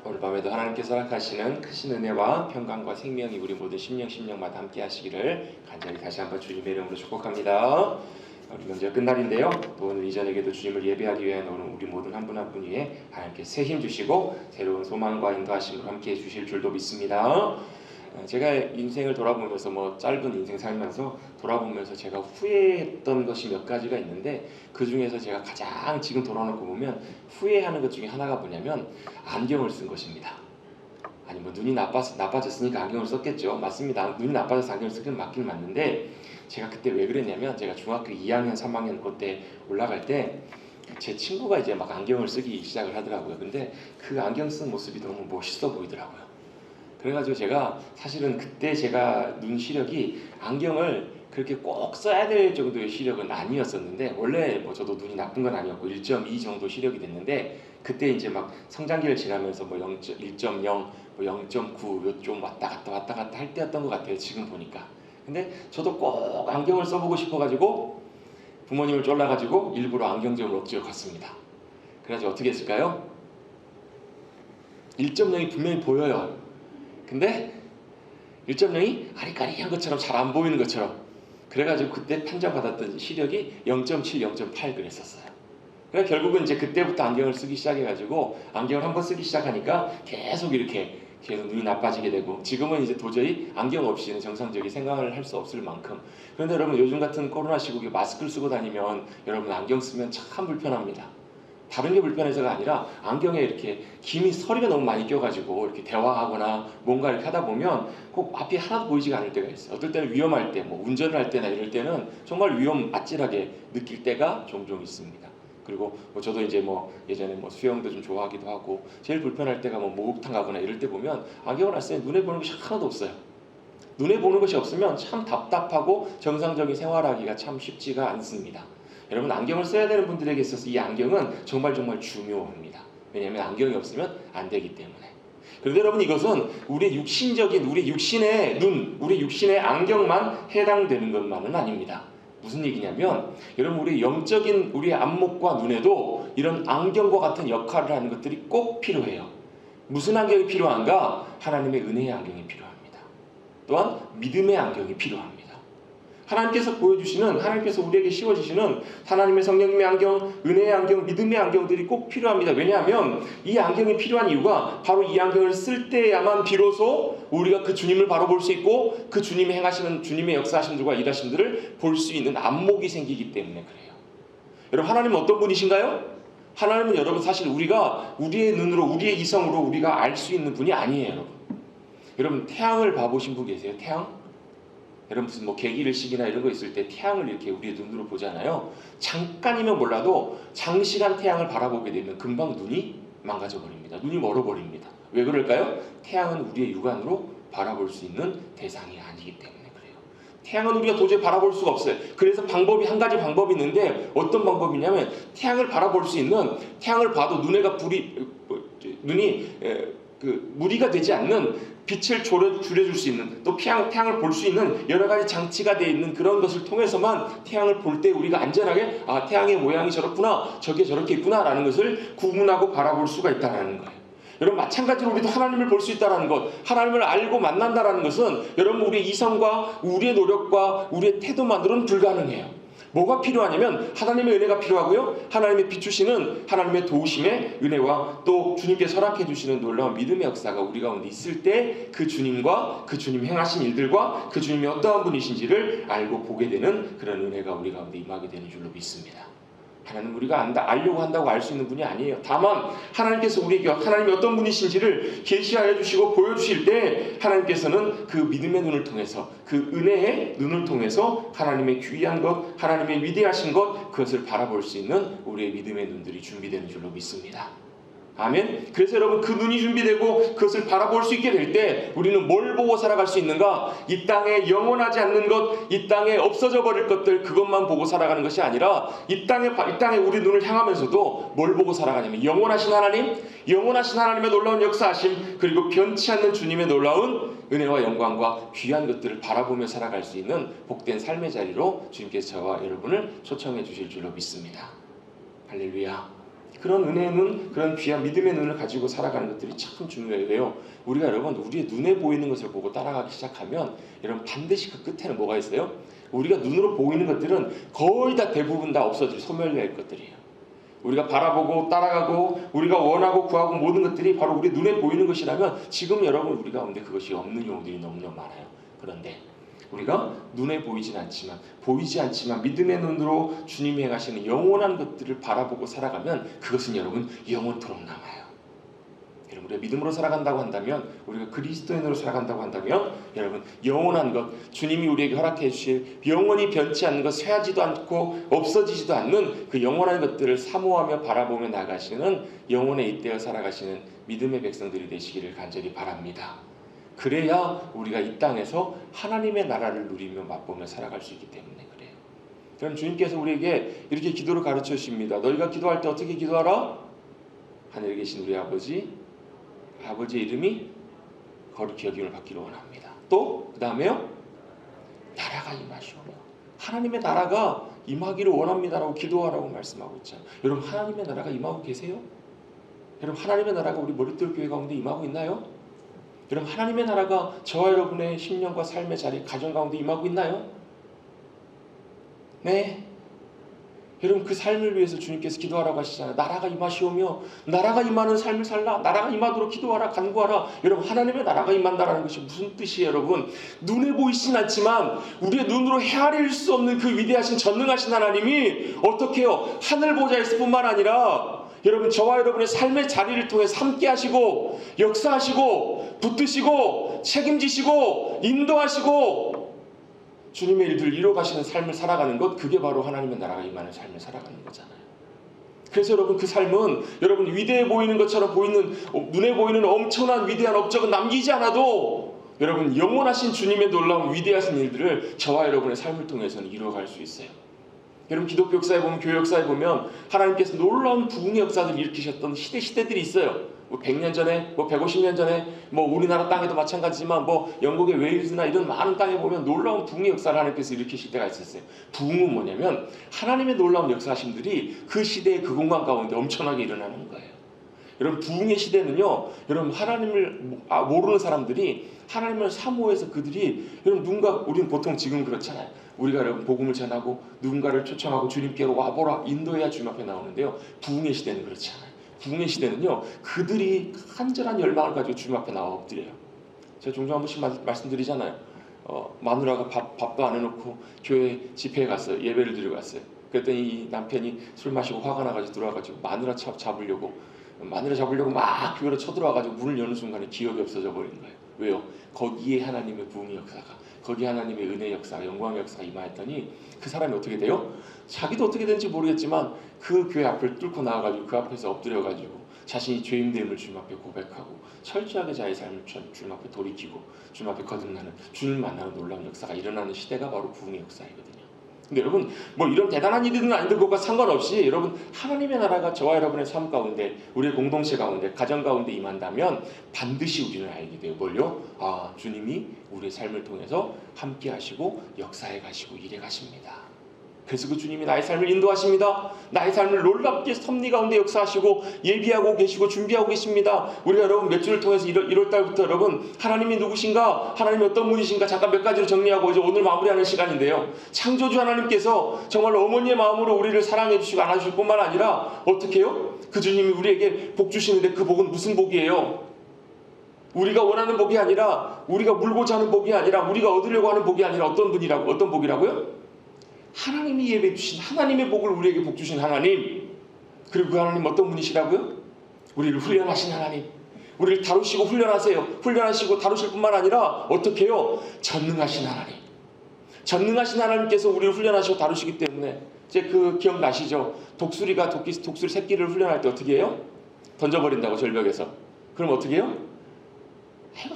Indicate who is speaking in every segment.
Speaker 1: 오늘 밤에도 하나님께서 허락하시는 크신 은혜와 평강과 생명이 우리 모든 심령마다 함께 하시기를 간절히 다시 한번 주님의 이름으로 축복합니다. 우리 명절 끝날인데요. 또 오늘 이전에게도 주님을 예배하기 위한 오늘 우리 모든 한 분 한 분 위에 하나님께 새 힘 주시고 새로운 소망과 인도하심을 함께 해주실 줄도 믿습니다. 제가 인생을 돌아보면서 짧은 인생 살면서 돌아보면서 제가 후회했던 것이 몇 가지가 있는데, 그 중에서 제가 가장 지금 돌아놓고 보면 후회하는 것 중에 하나가 뭐냐면 안경을 쓴 것입니다. 아니 눈이 나빠졌으니까 안경을 썼겠죠. 맞습니다. 눈이 나빠져서 안경을 쓰긴 맞긴 맞는데, 제가 그때 왜 그랬냐면, 제가 중학교 2학년 3학년 그때 올라갈 때 제 친구가 이제 막 안경을 쓰기 시작을 하더라고요. 근데 그 안경 쓴 모습이 너무 멋있어 보이더라고요. 그래가지고 제가 사실은 그때 제가 눈 시력이 안경을 그렇게 꼭 써야 될 정도의 시력은 아니었었는데, 원래 저도 눈이 나쁜 건 아니었고 1.2 정도 시력이 됐는데, 그때 이제 막 성장기를 지나면서 1.0, 0.9 좀 왔다 갔다 할 때였던 것 같아요, 지금 보니까. 근데 저도 꼭 안경을 써보고 싶어가지고 부모님을 쫄라가지고 일부러 안경점을 억지로 갔습니다. 그래가지고 어떻게 했을까요? 1.0이 분명히 보여요. 근데 1.0이 아리까리한 것처럼 잘 안 보이는 것처럼, 그래가지고 그때 판정받았던 시력이 0.7, 0.8 그랬었어요. 그래서 결국은 이제 그때부터 안경을 쓰기 시작해가지고, 안경을 한번 쓰기 시작하니까 계속 눈이 나빠지게 되고, 지금은 이제 도저히 안경 없이는 정상적인 생활을 할 수 없을 만큼. 그런데 여러분, 요즘 같은 코로나 시국에 마스크를 쓰고 다니면 여러분 안경 쓰면 참 불편합니다. 다른 게 불편해서가 아니라 안경에 이렇게 서리가 너무 많이 껴가지고 이렇게 대화하거나 뭔가 이렇게 하다 보면 꼭 앞이 하나도 보이지가 않을 때가 있어요. 어떨 때는 위험할 때, 운전을 할 때나 이럴 때는 정말 위험 아찔하게 느낄 때가 종종 있습니다. 그리고 저도 이제 예전에 수영도 좀 좋아하기도 하고, 제일 불편할 때가 목욕탕 가거나 이럴 때 보면 안경을 안 쓰면 눈에 보는 것이 하나도 없어요. 눈에 보는 것이 없으면 참 답답하고 정상적인 생활하기가 참 쉽지가 않습니다. 여러분, 안경을 써야 되는 분들에게 있어서 이 안경은 정말 중요합니다. 왜냐하면 안경이 없으면 안 되기 때문에. 그런데 여러분, 이것은 우리의 육신의 눈, 우리 육신의 안경만 해당되는 것만은 아닙니다. 무슨 얘기냐면, 여러분, 우리 영적인 우리의 안목과 눈에도 이런 안경과 같은 역할을 하는 것들이 꼭 필요해요. 무슨 안경이 필요한가? 하나님의 은혜의 안경이 필요합니다. 또한 믿음의 안경이 필요합니다. 하나님께서 보여주시는, 하나님께서 우리에게 씌워주시는 하나님의 성령님의 안경, 은혜의 안경, 믿음의 안경들이 꼭 필요합니다. 왜냐하면 이 안경이 필요한 이유가 바로 이 안경을 쓸 때야만 비로소 우리가 그 주님을 바로 볼 수 있고, 그 주님이 행하시는, 주님의 역사하심들과 일하심들을 볼 수 있는 안목이 생기기 때문에 그래요. 여러분, 하나님은 어떤 분이신가요? 하나님은 여러분, 사실 우리가 우리의 눈으로, 우리의 이성으로 우리가 알 수 있는 분이 아니에요. 여러분, 태양을 봐보신 분 계세요? 태양? 여러분, 무슨 개기일식이나 이런 거 있을 때 태양을 이렇게 우리의 눈으로 보잖아요. 잠깐이면 몰라도 장시간 태양을 바라보게 되면 금방 눈이 망가져 버립니다. 눈이 멀어 버립니다. 왜 그럴까요? 태양은 우리의 육안으로 바라볼 수 있는 대상이 아니기 때문에 그래요. 태양은 우리가 도저히 바라볼 수가 없어요. 그래서 한 가지 방법이 있는데, 어떤 방법이냐면, 태양을 바라볼 수 있는, 태양을 봐도 눈이 무리가 되지 않는 빛을 줄여줄 수 있는, 또 태양을 볼 수 있는 여러 가지 장치가 되어 있는 그런 것을 통해서만 태양을 볼 때 우리가 안전하게 태양의 모양이 저렇구나, 저게 저렇게 있구나 라는 것을 구분하고 바라볼 수가 있다는 거예요. 여러분, 마찬가지로 우리도 하나님을 볼 수 있다는 것, 하나님을 알고 만난다는 것은 여러분, 우리의 이성과 우리의 노력과 우리의 태도만으로는 불가능해요. 뭐가 필요하냐면 하나님의 은혜가 필요하고요, 하나님의 비추시는 하나님의 도우심의 은혜와 또 주님께서 허락해 주시는 놀라운 믿음의 역사가 우리 가운데 있을 때, 그 주님과 그 주님 행하신 일들과 그 주님이 어떠한 분이신지를 알고 보게 되는 그런 은혜가 우리 가운데 임하게 되는 줄로 믿습니다. 하나님, 우리가 알려고 한다고 알 수 있는 분이 아니에요. 다만 하나님께서 우리에게 하나님이 어떤 분이신지를 계시하여 주시고 보여주실 때, 하나님께서는 그 믿음의 눈을 통해서, 그 은혜의 눈을 통해서 하나님의 귀한 것, 하나님의 위대하신 것, 그것을 바라볼 수 있는 우리의 믿음의 눈들이 준비되는 줄로 믿습니다. 아멘. 그래서 여러분, 그 눈이 준비되고 그것을 바라볼 수 있게 될 때 우리는 뭘 보고 살아갈 수 있는가? 이 땅에 영원하지 않는 것, 이 땅에 없어져 버릴 것들, 그것만 보고 살아가는 것이 아니라, 이 땅에 우리 눈을 향하면서도 뭘 보고 살아가냐면, 영원하신 하나님의 놀라운 역사하심, 그리고 변치 않는 주님의 놀라운 은혜와 영광과 귀한 것들을 바라보며 살아갈 수 있는 복된 삶의 자리로 주님께서 저와 여러분을 초청해 주실 줄로 믿습니다. 할렐루야. 그런 은혜의 눈, 그런 귀한 믿음의 눈을 가지고 살아가는 것들이 참 중요해요. 우리가 여러분 우리의 눈에 보이는 것을 보고 따라가기 시작하면 여러분 반드시 그 끝에는 뭐가 있어요? 우리가 눈으로 보이는 것들은 거의 다 대부분 다 없어질 소멸될 것들이에요. 우리가 바라보고 따라가고 우리가 원하고 구하고 모든 것들이 바로 우리 눈에 보이는 것이라면 지금 여러분 우리 가운데 그것이 없는 경우들이 너무너무 많아요. 그런데 우리가 눈에 보이지 않지만 믿음의 눈으로 주님이 행하시는 영원한 것들을 바라보고 살아가면 그것은 여러분 영원토록 남아요. 여러분 우리가 믿음으로 살아간다고 한다면, 우리가 그리스도인으로 살아간다고 한다면 여러분 영원한 것, 주님이 우리에게 허락해 주실 영원히 변치 않는 것, 쇠하지도 않고 없어지지도 않는 그 영원한 것들을 사모하며 바라보며 나가시는 영원에 잇대어 살아가시는 믿음의 백성들이 되시기를 간절히 바랍니다. 그래야 우리가 이 땅에서 하나님의 나라를 누리며 맛보며 살아갈 수 있기 때문에 그래요. 그럼 주님께서 우리에게 이렇게 기도를 가르쳐 주십니다. 너희가 기도할 때 어떻게 기도하라? 하늘에 계신 우리 아버지의 이름이 거룩히 여김을 받기를 원합니다. 또 그 다음에요, 나라가 임하시오며, 하나님의 나라가 임하기를 원합니다라고 기도하라고 말씀하고 있잖아요. 여러분 하나님의 나라가 임하고 계세요? 여러분 하나님의 나라가 우리 머릿돌 교회 가운데 임하고 있나요? 여러분 하나님의 나라가 저와 여러분의 심령과 삶의 자리, 가정 가운데 임하고 있나요? 네. 여러분 그 삶을 위해서 주님께서 기도하라고 하시잖아요. 나라가 임하시오며, 나라가 임하는 삶을 살라. 나라가 임하도록 기도하라, 간구하라. 여러분 하나님의 나라가 임한다라는 것이 무슨 뜻이에요? 여러분 눈에 보이진 않지만 우리의 눈으로 헤아릴 수 없는 그 위대하신 전능하신 하나님이 어떻게 해요? 하늘 보좌에서 뿐만 아니라 여러분 저와 여러분의 삶의 자리를 통해 함께 하시고 역사하시고 붙드시고 책임지시고 인도하시고 주님의 일들을 이뤄가시는 삶을 살아가는 것, 그게 바로 하나님의 나라가 임하는 삶을 살아가는 거잖아요. 그래서 여러분 그 삶은 여러분 위대해 보이는 것처럼 보이는, 눈에 보이는 엄청난 위대한 업적은 남기지 않아도 여러분 영원하신 주님의 놀라운 위대하신 일들을 저와 여러분의 삶을 통해서는 이루어갈 수 있어요. 여러분 기독교 역사에 보면, 교회 역사에 보면 하나님께서 놀라운 부흥의 역사들을 일으키셨던 시대들이 있어요. 뭐 100년 전에, 뭐 150년 전에, 뭐 우리나라 땅에도 마찬가지지만 뭐 영국의 웨일즈나 이런 많은 땅에 보면 놀라운 부흥의 역사를 하나님께서 일으키실 때가 있었어요. 부흥은 뭐냐면 하나님의 놀라운 역사하심들이 그 시대의 그 공간 가운데 엄청나게 일어나는 거예요. 여러분 부흥의 시대는요, 여러분 하나님을 모르는 사람들이 하나님을 사모해서 그들이, 여러분 누군가, 우리는 보통 지금 그렇잖아요. 우리가 여러분 복음을 전하고 누군가를 초청하고 주님께로 와보라 인도해야 주님 앞에 나오는데요. 부흥의 시대는 그렇지 않아요. 부흥의 시대는요, 그들이 간절한 열망을 가지고 주님 앞에 나와 엎드려요. 제가 종종 한 번씩 말씀드리잖아요. 마누라가 밥도 안 해놓고 교회 집회에 갔어요. 예배를 드리고 갔어요. 그랬더니 이 남편이 술 마시고 화가 나가지고 들어와가지고 마누라 잡으려고 막 교회로 쳐들어와가지고 문을 여는 순간에 기억이 없어져 버린 거예요. 왜요? 거기에 하나님의 부흥의 역사가, 거기에 하나님의 은혜의 역사가, 영광의 역사가 임하였더니 그 사람이 어떻게 돼요? 자기도 어떻게 되는지 모르겠지만 그 교회 앞을 뚫고 나와가지고 그 앞에서 엎드려가지고 자신이 죄인됨을 주님 앞에 고백하고 철저하게 자기 삶을 주님 앞에 돌이키고 주님 앞에 거듭나는, 주님 만나는 놀라운 역사가 일어나는 시대가 바로 부흥의 역사이거든요. 근데 여러분 뭐 이런 대단한 일은 아닌데 그것과 상관없이 여러분 하나님의 나라가 저와 여러분의 삶 가운데, 우리의 공동체 가운데, 가정 가운데 임한다면 반드시 우리는 알게 돼요. 뭘요? 주님이 우리의 삶을 통해서 함께 하시고 역사해 가시고 일해 가십니다. 그래서 그 주님이 나의 삶을 인도하십니다. 나의 삶을 놀랍게 섭리 가운데 역사하시고 예비하고 계시고 준비하고 계십니다. 우리가 여러분 몇 주를 통해서 1월달부터 여러분 하나님이 누구신가, 하나님이 어떤 분이신가 잠깐 몇 가지로 정리하고 이제 오늘 마무리하는 시간인데요. 창조주 하나님께서 정말 어머니의 마음으로 우리를 사랑해 주시고 안아주실 뿐만 아니라 어떻게 해요? 그 주님이 우리에게 복 주시는데 그 복은 무슨 복이에요? 우리가 원하는 복이 아니라, 우리가 물고자 하는 복이 아니라, 우리가 얻으려고 하는 복이 아니라 어떤 복이라고요? 하나님이 예배해 주신 하나님의 복을 우리에게 복 주신 하나님. 그리고 그 하나님 어떤 분이시라고요? 우리를 훈련하신 하나님. 우리를 다루시고 훈련하시고 다루실 뿐만 아니라 어떻게 해요? 전능하신 하나님. 전능하신 하나님께서 우리를 훈련하시고 다루시기 때문에, 이제 그 기억나시죠? 독수리가 독수리 새끼를 훈련할 때 어떻게 해요? 던져버린다고, 절벽에서. 그럼 어떻게 해요? 해고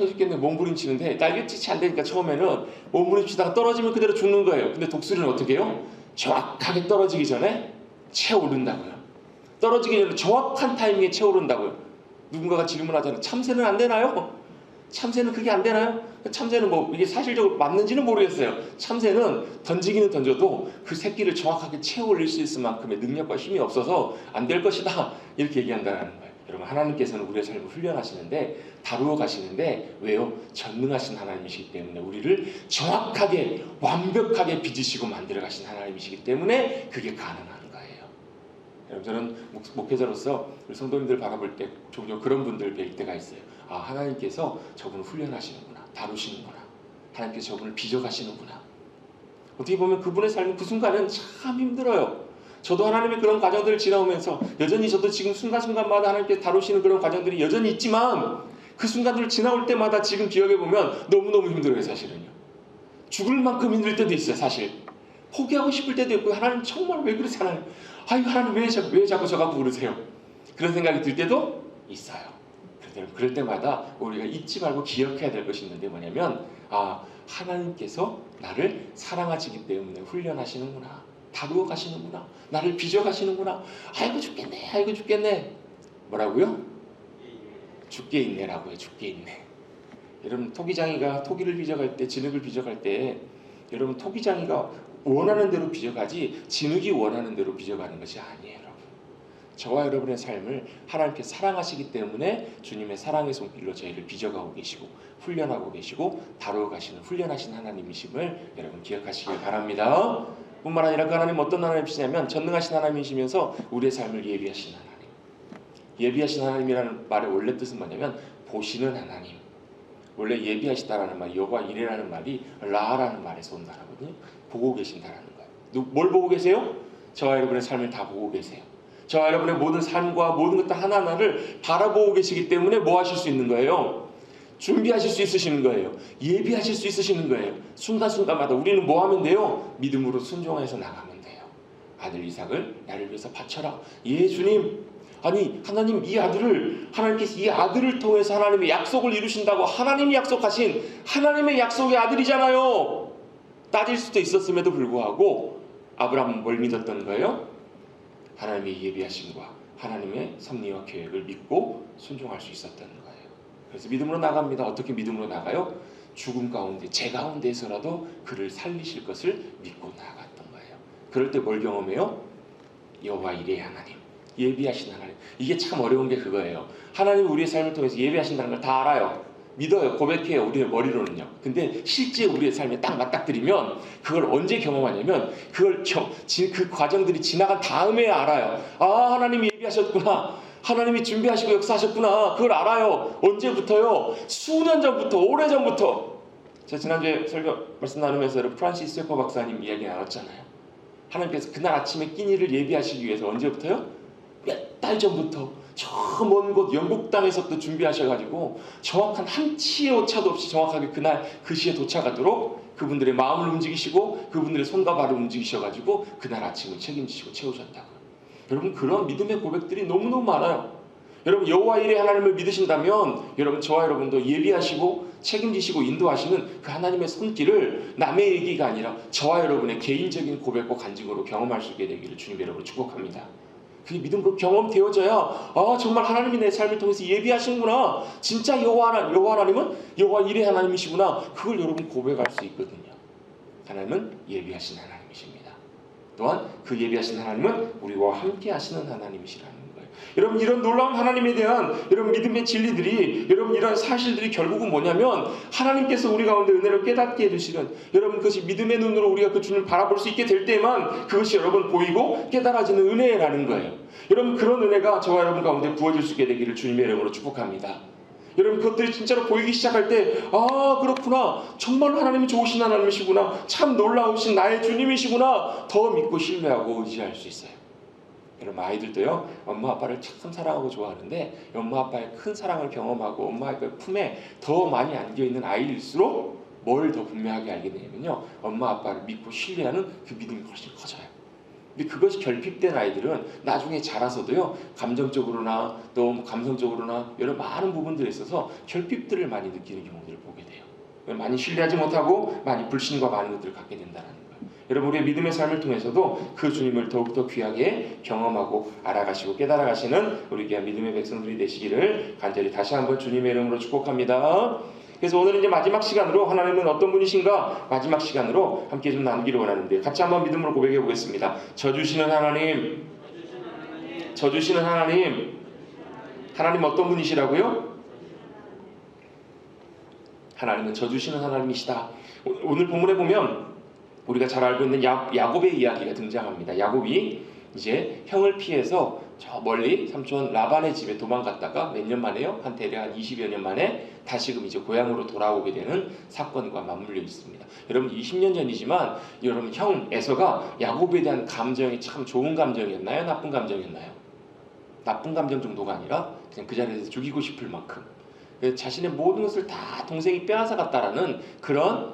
Speaker 1: 죽겠네 몸부림치는데 날갯짓이 안 되니까 처음에는 몸부림치다가 떨어지면 그대로 죽는 거예요. 근데 독수리는 어떻게 해요? 정확하게 떨어지기 전에 채오른다고요. 떨어지기 전에 정확한 타이밍에 채오른다고요. 누군가가 질문하잖아요. 참새는 안 되나요? 참새는 그게 안 되나요? 참새는 뭐 이게 사실적으로 맞는지는 모르겠어요. 참새는 던지기는 던져도 그 새끼를 정확하게 채워 올릴 수 있을 만큼의 능력과 힘이 없어서 안 될 것이다. 이렇게 얘기한다는 거예요. 여러분, 하나님께서는 우리의 삶을 훈련하시는데, 다루어 가시는데, 왜요? 전능하신 하나님이시기 때문에 우리를 정확하게 완벽하게 빚으시고 만들어 가신 하나님이시기 때문에 그게 가능한 거예요. 여러분, 저는 목회자로서 우리 성도님들 바라볼 때 종종 그런 분들 뵐 때가 있어요. 아, 하나님께서 저분을 훈련하시는구나, 다루시는구나, 하나님께서 저분을 빚어가시는구나. 어떻게 보면 그분의 삶은 그 순간은 참 힘들어요. 저도 하나님의 그런 과정들을 지나오면서 여전히 저도 지금 순간순간마다 하나님께서 다루시는 그런 과정들이 여전히 있지만, 그 순간들을 지나올 때마다 지금 기억해보면 너무너무 힘들어요. 사실은요. 죽을 만큼 힘들 때도 있어요. 사실 포기하고 싶을 때도 있고, 하나님 정말 왜 그러세요? 하나님, 아이고 하나님 왜 자꾸 저 갖고 그러세요? 그런 생각이 들 때도 있어요. 그럴 때마다 우리가 잊지 말고 기억해야 될 것이 있는데, 뭐냐면, 아, 하나님께서 나를 사랑하시기 때문에 훈련하시는구나, 다루어 가시는구나, 나를 빚어 가시는구나. 아이고 죽겠네, 아이고 죽겠네. 뭐라고요? 죽게 있네라고요. 죽게 있네. 여러분, 토기장이가 토기를 빚어갈 때, 진흙을 빚어갈 때, 여러분, 토기장이가 원하는 대로 빚어가지 진흙이 원하는 대로 빚어가는 것이 아니에요. 여러분, 저와 여러분의 삶을 하나님께 사랑하시기 때문에 주님의 사랑의 손길로 저희를 빚어가고 계시고 훈련하고 계시고 다루어 가시는 훈련하신 하나님이심을 여러분 기억하시길 바랍니다. 뿐만 아니라 그 하나님 어떤 하나님이시냐면, 전능하신 하나님이시면서 우리의 삶을 예비하신 하나님. 예비하신 하나님이라는 말의 원래 뜻은 뭐냐면 보시는 하나님. 원래 예비하시다라는 말, 여호와 이레라는 말이 라라는 말에서 온 단어거든요. 보고 계신다라는 거예요. 뭘 보고 계세요? 저와 여러분의 삶을 다 보고 계세요. 저와 여러분의 모든 삶과 모든 것들 하나하나를 바라보고 계시기 때문에 뭐 하실 수 있는 거예요? 준비하실 수 있으시는 거예요. 예비하실 수 있으시는 거예요. 순간순간마다 우리는 뭐 하면 돼요? 믿음으로 순종해서 나가면 돼요. 아들 이삭을 나를 위해서 바쳐라. 예, 주님. 아니, 하나님, 이 아들을, 하나님께서 이 아들을 통해서 하나님의 약속을 이루신다고, 하나님이 약속하신 하나님의 약속의 아들이잖아요. 따질 수도 있었음에도 불구하고 아브라함은 뭘 믿었던 거예요? 하나님의 예비하심과 하나님의 섭리와 계획을 믿고 순종할 수 있었던 거예요. 그래서 믿음으로 나갑니다. 어떻게 믿음으로 나가요? 죽음 가운데, 제 가운데에서라도 그를 살리실 것을 믿고 나아갔던 거예요. 그럴 때 뭘 경험해요? 여호와 이레 하나님, 예비하신 하나님. 이게 참 어려운 게 그거예요. 하나님 우리의 삶을 통해서 예비하신다는 걸 다 알아요. 믿어요. 고백해요. 우리의 머리로는요. 근데 실제 우리의 삶에 딱 맞닥뜨리면 그걸 언제 경험하냐면, 그 과정들이 지나간 다음에 알아요. 아, 하나님이 예비하셨구나, 하나님이 준비하시고 역사하셨구나. 그걸 알아요. 언제부터요? 수년 전부터, 오래전부터. 제가 지난주에 설교 말씀 나누면서 프란시스 세퍼 박사님 이야기 나눴잖아요. 하나님께서 그날 아침에 끼니를 예비하시기 위해서 언제부터요? 몇 달 전부터 저 먼 곳 영국 땅에서부터 준비하셔가지고 정확한 한 치의 오차도 없이 정확하게 그날 그 시에 도착하도록 그분들의 마음을 움직이시고 그분들의 손과 발을 움직이셔가지고 그날 아침을 책임지시고 채우셨다고요. 여러분, 그런 믿음의 고백들이 너무너무 많아요. 여러분, 여호와 이레 하나님을 믿으신다면 여러분, 저와 여러분도 예비하시고 책임지시고 인도하시는 그 하나님의 손길을 남의 얘기가 아니라 저와 여러분의 개인적인 고백과 간증으로 경험할 수 있게 되기를 주님 여러분 축복합니다. 그게 믿음으로 경험되어져야, 아, 정말 하나님이 내 삶을 통해서 예비하시는구나, 진짜 여호와 하나님은 여호와 이레 하나님이시구나, 그걸 여러분 고백할 수 있거든요. 하나님은 예비하신 하나님이십니다. 또한 그 예비하신 하나님은 우리와 함께 하시는 하나님이시라는 거예요. 여러분, 이런 놀라운 하나님에 대한 여러분 믿음의 진리들이, 여러분 이런 사실들이 결국은 뭐냐면, 하나님께서 우리 가운데 은혜를 깨닫게 해주시는, 여러분 그것이 믿음의 눈으로 우리가 그 주님을 바라볼 수 있게 될 때만 그것이 여러분 보이고 깨달아지는 은혜라는 거예요. 여러분, 그런 은혜가 저와 여러분 가운데 부어질 수 있게 되기를 주님의 이름으로 축복합니다. 여러분, 그것들이 진짜로 보이기 시작할 때, 아, 그렇구나, 정말 하나님이 좋으신 하나님이시구나, 참 놀라우신 나의 주님이시구나, 더 믿고 신뢰하고 의지할 수 있어요. 여러분, 아이들도요, 엄마 아빠를 참 사랑하고 좋아하는데 엄마 아빠의 큰 사랑을 경험하고 엄마 아빠의 품에 더 많이 안겨있는 아이일수록 뭘 더 분명하게 알게 되냐면요, 엄마 아빠를 믿고 신뢰하는 그 믿음이 훨씬 커져요. 근데 그것이 결핍된 아이들은 나중에 자라서도요, 감정적으로나 또 감성적으로나 여러 많은 부분들에 있어서 결핍들을 많이 느끼는 경우들을 보게 돼요. 많이 신뢰하지 못하고 많이 불신과 많은 것들을 갖게 된다는 거예요. 여러분 우리의 믿음의 삶을 통해서도 그 주님을 더욱더 귀하게 경험하고 알아가시고 깨달아가시는 우리 귀한 믿음의 백성들이 되시기를 간절히 다시 한번 주님의 이름으로 축복합니다. 그래서 오늘 이제 마지막 시간으로 하나님은 어떤 분이신가 마지막 시간으로 함께 좀 나누기를 원하는데 같이 한번 믿음으로 고백해 보겠습니다. 저주시는 하나님, 저주시는 하나님, 하나님 어떤 분이시라고요? 하나님은 저주시는 하나님이시다. 오늘 본문에 보면 우리가 잘 알고 있는 야곱의 이야기가 등장합니다. 야곱이 이제 형을 피해서 저 멀리 삼촌 라반의 집에 도망갔다가 몇 년 만에요? 한 대략 한 20여 년 만에 다시금 이제 고향으로 돌아오게 되는 사건과 맞물려 있습니다. 여러분 20년 전이지만 여러분 형 에서가 야곱에 대한 감정이 참 좋은 감정이었나요? 나쁜 감정이었나요? 나쁜 감정 정도가 아니라 그냥 그 자리에서 죽이고 싶을 만큼 자신의 모든 것을 다 동생이 빼앗아갔다라는 그런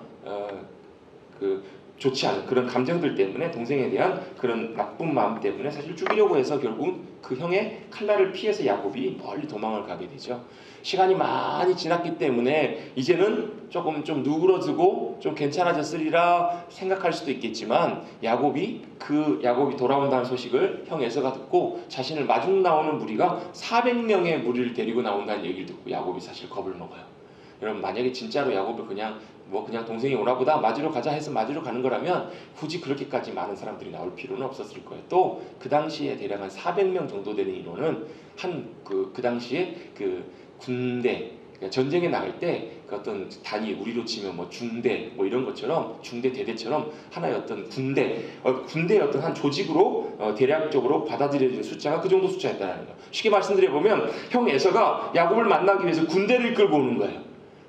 Speaker 1: 좋지 않은 그런 감정들 때문에 동생에 대한 그런 나쁜 마음 때문에 사실 죽이려고 해서 결국 그 형의 칼날을 피해서 야곱이 멀리 도망을 가게 되죠. 시간이 많이 지났기 때문에 이제는 조금 좀 누그러지고 좀 괜찮아졌으리라 생각할 수도 있겠지만 야곱이 돌아온다는 소식을 형 에서가 듣고 자신을 마중 나오는 무리가 400명의 무리를 데리고 나온다는 얘기를 듣고 야곱이 사실 겁을 먹어요. 여러분 만약에 진짜로 야곱을 그냥 동생이 오나보다 맞으러 가자 해서 맞으러 가는 거라면 굳이 그렇게까지 많은 사람들이 나올 필요는 없었을 거예요. 또 그 당시에 대략 한 400명 정도 되는 인원은 그 당시에 그 군대 그러니까 전쟁에 나갈 때 그 어떤 단위 우리로 치면 뭐 중대 뭐 이런 것처럼 중대 대대처럼 하나의 어떤 군대의 어떤 한 조직으로 대략적으로 받아들여지는 숫자가 그 정도 숫자였다는 거예요. 쉽게 말씀드려 보면 형 에서가 야곱을 만나기 위해서 군대를 끌고 오는 거예요.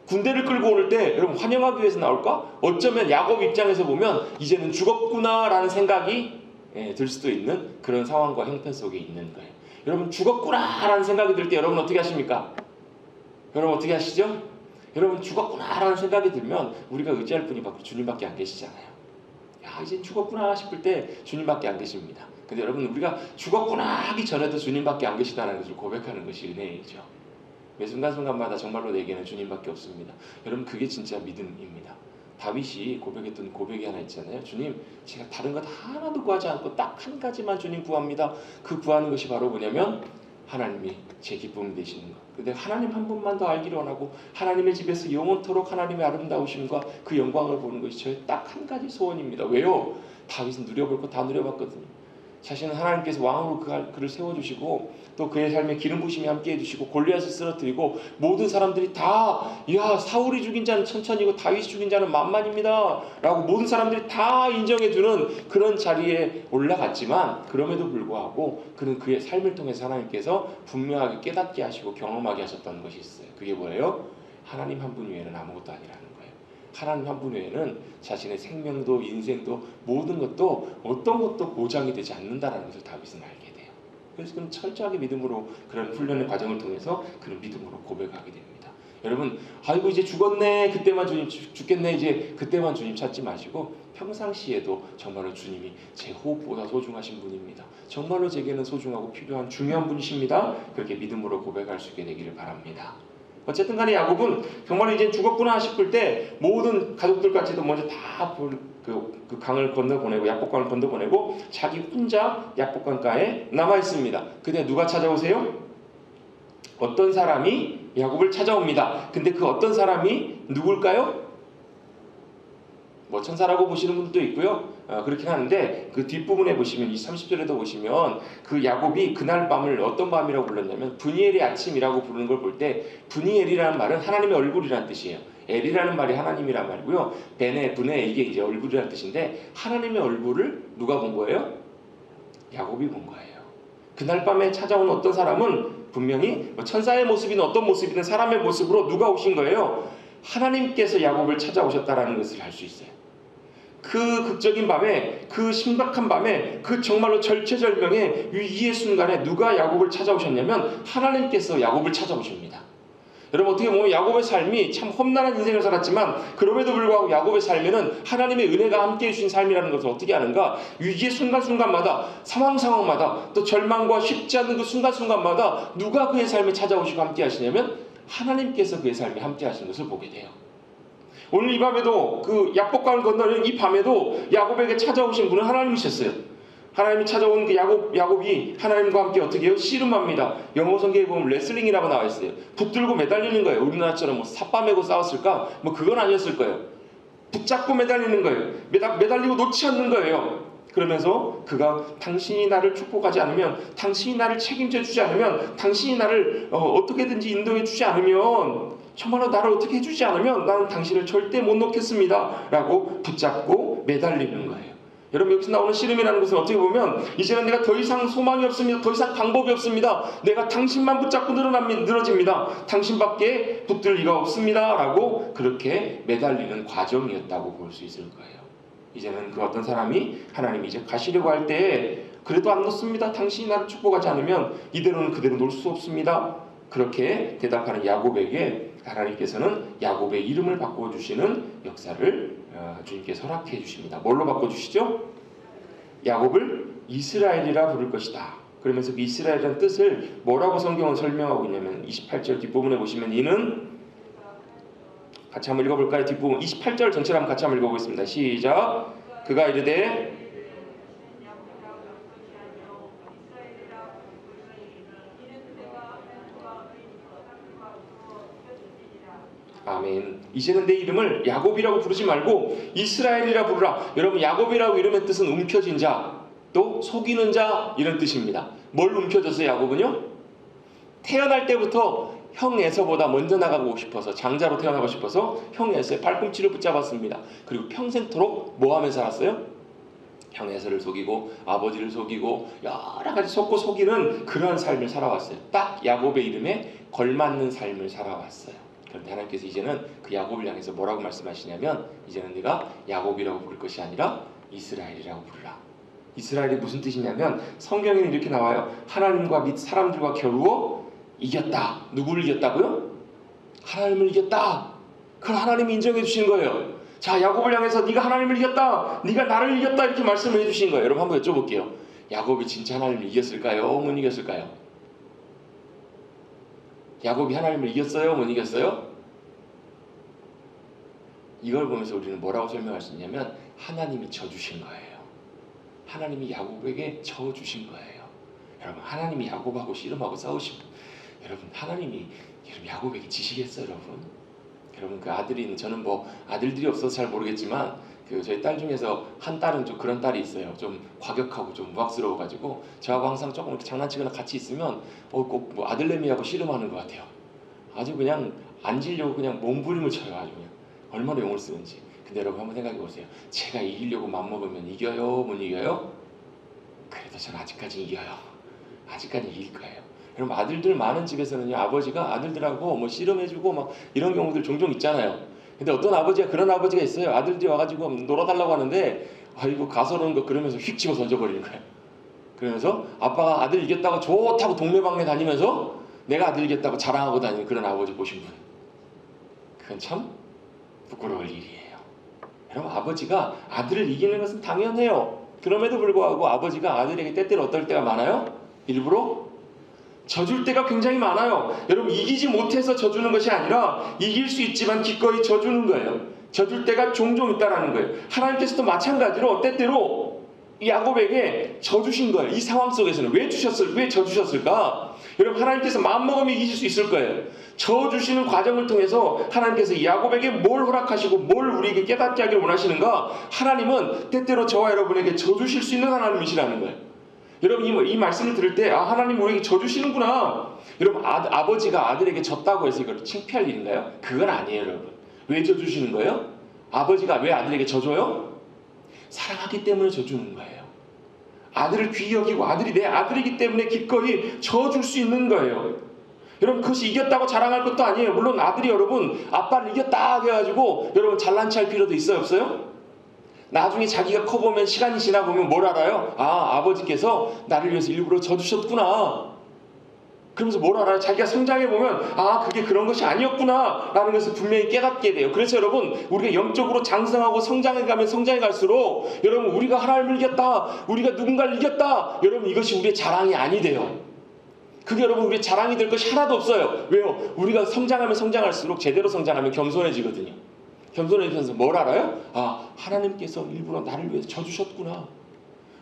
Speaker 1: 군대를 끌고 오는 때 여러분 환영하기 위해서 나올까? 어쩌면 야곱 입장에서 보면 이제는 죽었구나라는 생각이 들 수도 있는 그런 상황과 형편 속에 있는 거예요. 여러분 죽었구나라는 생각이 들 때 여러분 어떻게 하십니까? 여러분 어떻게 하시죠? 여러분 죽었구나라는 생각이 들면 우리가 의지할 분이 바로 주님밖에 안 계시잖아요. 야 이제 죽었구나 싶을 때 주님밖에 안 계십니다. 근데 여러분 우리가 죽었구나 하기 전에도 주님밖에 안 계시다는 것을 고백하는 것이 은혜이죠. 매 순간순간마다 정말로 내게는 주님밖에 없습니다. 여러분 그게 진짜 믿음입니다. 다윗이 고백했던 고백이 하나 있잖아요. 주님 제가 다른 것 하나도 구하지 않고 딱 한 가지만 주님 구합니다. 그 구하는 것이 바로 뭐냐면 하나님이 제 기쁨이 되시는 것. 근데 하나님 한 분만 더 알기를 원하고 하나님의 집에서 영원토록 하나님의 아름다우심과 그 영광을 보는 것이 저의 딱 한 가지 소원입니다. 왜요? 다윗은 누려볼 거 다 누려봤거든요. 자신은 하나님께서 왕으로 그를 세워주시고 또 그의 삶에 기름 부심이 함께 해주시고 골리앗을 쓰러뜨리고 모든 사람들이 다 야 사울이 죽인 자는 천천히고 다윗이 죽인 자는 만만입니다 라고 모든 사람들이 다 인정해주는 그런 자리에 올라갔지만 그럼에도 불구하고 그는 그의 삶을 통해서 하나님께서 분명하게 깨닫게 하시고 경험하게 하셨다는 것이 있어요. 그게 뭐예요? 하나님 한 분 외에는 아무것도 아니라는 거예요. 하나님 한 분 외에는 자신의 생명도 인생도 모든 것도 어떤 것도 보장이 되지 않는다는 것을 다윗은 알게 돼요. 그래서 그는 철저하게 믿음으로 그런 훈련의 과정을 통해서 그는 믿음으로 고백하게 됩니다. 여러분 아이고 이제 죽었네 그때만 주님 죽겠네 이제 그때만 주님 찾지 마시고 평상시에도 정말로 주님이 제 호흡보다 소중하신 분입니다. 정말로 제게는 소중하고 필요한 중요한 분이십니다. 그렇게 믿음으로 고백할 수 있게 되기를 바랍니다. 어쨌든 간에 야곱은 정말 이제 죽었구나 싶을 때 모든 가족들까지도 먼저 다 그 강을 건너보내고 야복강을 건너보내고 자기 혼자 야복강가에 남아있습니다. 근데 누가 찾아오세요? 어떤 사람이 야곱을 찾아옵니다. 근데 그 어떤 사람이 누굴까요? 뭐 천사라고 보시는 분도 있고요. 그렇긴 하는데 그 뒷부분에 보시면 30절에도 보시면 그 야곱이 그날 밤을 어떤 밤이라고 불렀냐면 브니엘의 아침이라고 부르는 걸 볼 때 브니엘이라는 말은 하나님의 얼굴이라는 뜻이에요. 엘이라는 말이 하나님이란 말이고요. 베네, 브네 이게 이제 얼굴이라는 뜻인데 하나님의 얼굴을 누가 본 거예요? 야곱이 본 거예요. 그날 밤에 찾아온 어떤 사람은 분명히 천사의 모습이든 어떤 모습이든 사람의 모습으로 누가 오신 거예요? 하나님께서 야곱을 찾아오셨다라는 것을 알 수 있어요. 그 극적인 밤에 그 심각한 밤에 그 정말로 절체절명의 위기의 순간에 누가 야곱을 찾아오셨냐면 하나님께서 야곱을 찾아오십니다. 여러분 어떻게 보면 야곱의 삶이 참 험난한 인생을 살았지만 그럼에도 불구하고 야곱의 삶에는 하나님의 은혜가 함께해 주신 삶이라는 것을 어떻게 아는가? 위기의 순간순간마다 상황마다 또 절망과 쉽지 않은 그 순간순간마다 누가 그의 삶에 찾아오시고 함께 하시냐면 하나님께서 그의 삶에 함께 하시는 것을 보게 돼요. 오늘 이 밤에도 그 약복강을 건너는 이 밤에도 야곱에게 찾아오신 분은 하나님이셨어요. 하나님이 찾아온 그 야곱이 하나님과 함께 어떻게 해요? 씨름합니다. 영어 성경에 보면 레슬링이라고 나와 있어요. 붙들고 매달리는 거예요. 우리나라처럼 뭐 삿바매고 싸웠을까? 뭐 그건 아니었을 거예요. 붙잡고 매달리는 거예요. 매달리고 놓지 않는 거예요. 그러면서 그가 당신이 나를 축복하지 않으면, 당신이 나를 책임져 주지 않으면, 당신이 나를 어떻게든지 인도해 주지 않으면, 정말로 나를 어떻게 해주지 않으면 나는 당신을 절대 못 놓겠습니다 라고 붙잡고 매달리는 거예요. 여러분, 여기서 나오는 씨름이라는 것은 어떻게 보면 이제는 내가 더 이상 소망이 없습니다. 더 이상 방법이 없습니다. 내가 당신만 붙잡고 늘어집니다. 당신밖에 붙들 리가 없습니다 라고 그렇게 매달리는 과정이었다고 볼 수 있을 거예요. 이제는 그 어떤 사람이 하나님이 이제 가시려고 할 때 그래도 안 놓습니다. 당신이 나를 축복하지 않으면 이대로는 그대로 놓을 수 없습니다. 그렇게 대답하는 야곱에게 하나님께서는 야곱의 이름을 바꿔주시는 역사를 주님께서 허락해 주십니다. 뭘로 바꿔주시죠? 야곱을 이스라엘이라 부를 것이다. 그러면서 그 이스라엘이라는 뜻을 뭐라고 성경은 설명하고 있냐면 28절 뒷부분에 보시면 이는, 같이 한번 읽어볼까요? 뒷부분 28절 전체를 한번 같이 한번 읽어보겠습니다. 시작. 그가 이르되 아멘. 이제는 내 이름을 야곱이라고 부르지 말고 이스라엘이라 부르라. 여러분, 야곱이라고 이름의 뜻은 움켜진 자, 또 속이는 자, 이런 뜻입니다. 뭘 움켜졌어요? 야곱은요? 태어날 때부터 형 에서보다 먼저 나가고 싶어서, 장자로 태어나고 싶어서 형 에서의 팔꿈치를 붙잡았습니다. 그리고 평생토록 뭐 하며 살았어요? 형 에서를 속이고 아버지를 속이고 여러 가지 속이는 그러한 삶을 살아왔어요. 딱 야곱의 이름에 걸맞는 삶을 살아왔어요. 그런데 하나님께서 이제는 그 야곱을 향해서 뭐라고 말씀하시냐면, 이제는 네가 야곱이라고 부를 것이 아니라 이스라엘이라고 부르라. 이스라엘이 무슨 뜻이냐면, 성경에는 이렇게 나와요. 하나님과 및 사람들과 겨루어 이겼다. 누구를 이겼다고요? 하나님을 이겼다. 그걸 하나님이 인정해 주신 거예요. 자, 야곱을 향해서 네가 하나님을 이겼다, 네가 나를 이겼다, 이렇게 말씀을 해주신 거예요. 여러분, 한번 여쭤볼게요. 야곱이 진짜 하나님을 이겼을까요? 못 이겼을까요? 야곱이 하나님을 이겼어요? 못 이겼어요? 이걸 보면서 우리는 뭐라고 설명할 수 있냐면, 하나님이 져주신 거예요. 하나님이 야곱에게 져주신 거예요. 여러분, 하나님이 야곱하고 씨름하고 싸우시면, 여러분, 하나님이 야곱에게 지시겠어요? 여러분, 그 아들이, 저는 뭐 아들들이 없어서 잘 모르겠지만 그 저희 딸 중에서 한 딸은 좀 그런 딸이 있어요. 좀 과격하고 좀 무학스러워가지고 저하고 항상 조금 이렇게 장난치거나 같이 있으면 꼭 뭐 아들내미하고 씨름하는 것 같아요. 아주 그냥 앉으려고 그냥 몸부림을 쳐요. 아주 그냥 얼마나 용을 쓰는지. 근데 여러분, 한번 생각해 보세요. 제가 이기려고 맘먹으면 이겨요? 못 이겨요? 그래도 저는 아직까지 이겨요. 아직까지 이길 거예요. 여러분, 아들들 많은 집에서는요, 아버지가 아들들하고 뭐 씨름해주고 막 이런 경우들 종종 있잖아요. 근데 어떤 아버지가, 그런 아버지가 있어요. 아들들이 와가지고 놀아달라고 하는데, 아이고 가서는 거 그러면서 휙 집어 던져버리는 거예요. 그러면서 아빠가 아들 이겼다고 좋다고 동네방네 다니면서 내가 아들 이겼다고 자랑하고 다니는 그런 아버지 보신 분, 그건 참 부끄러울 일이에요. 여러분, 아버지가 아들을 이기는 것은 당연해요. 그럼에도 불구하고 아버지가 아들에게 때때로 어떨 때가 많아요? 일부러 져줄 때가 굉장히 많아요. 여러분, 이기지 못해서 져주는 것이 아니라 이길 수 있지만 기꺼이 져주는 거예요. 져줄 때가 종종 있다라는 거예요. 하나님께서도 마찬가지로 때때로 야곱에게 져주신 거예요. 이 상황 속에서는 왜 져주셨을까? 여러분, 하나님께서 마음먹으면 이기실 수 있을 거예요. 져주시는 과정을 통해서 하나님께서 야곱에게 뭘 허락하시고 뭘 우리에게 깨닫게 하기를 원하시는가? 하나님은 때때로 저와 여러분에게 져주실 수 있는 하나님이시라는 거예요. 여러분, 이 말씀을 들을 때, 아, 하나님 우리에게 져주시는구나. 여러분, 아버지가 아들에게 졌다고 해서 이걸 창피할 일인가요? 그건 아니에요. 여러분, 왜 져주시는 거예요? 아버지가 왜 아들에게 져줘요? 사랑하기 때문에 져주는 거예요. 아들을 귀히 여기고 아들이 내 아들이기 때문에 기꺼이 져줄 수 있는 거예요. 여러분, 그것이 이겼다고 자랑할 것도 아니에요. 물론 아들이 여러분 아빠를 이겼다 해가지고 여러분 잘난 체할 필요도 있어요, 없어요? 나중에 자기가 커보면, 시간이 지나보면 뭘 알아요? 아, 아버지께서 나를 위해서 일부러 져주셨구나. 그러면서 뭘 알아요? 자기가 성장해보면, 아, 그게 그런 것이 아니었구나 라는 것을 분명히 깨닫게 돼요. 그래서 여러분, 우리가 영적으로 장성하고 성장해 갈수록 여러분, 우리가 하나님을 이겼다, 우리가 누군가를 이겼다, 여러분, 이것이 우리의 자랑이 아니 돼요. 그게 여러분, 우리의 자랑이 될 것이 하나도 없어요. 왜요? 우리가 성장하면 성장할수록, 제대로 성장하면 겸손해지거든요. 겸손해지면서 뭘 알아요? 아, 하나님께서 일부러 나를 위해서 져주셨구나.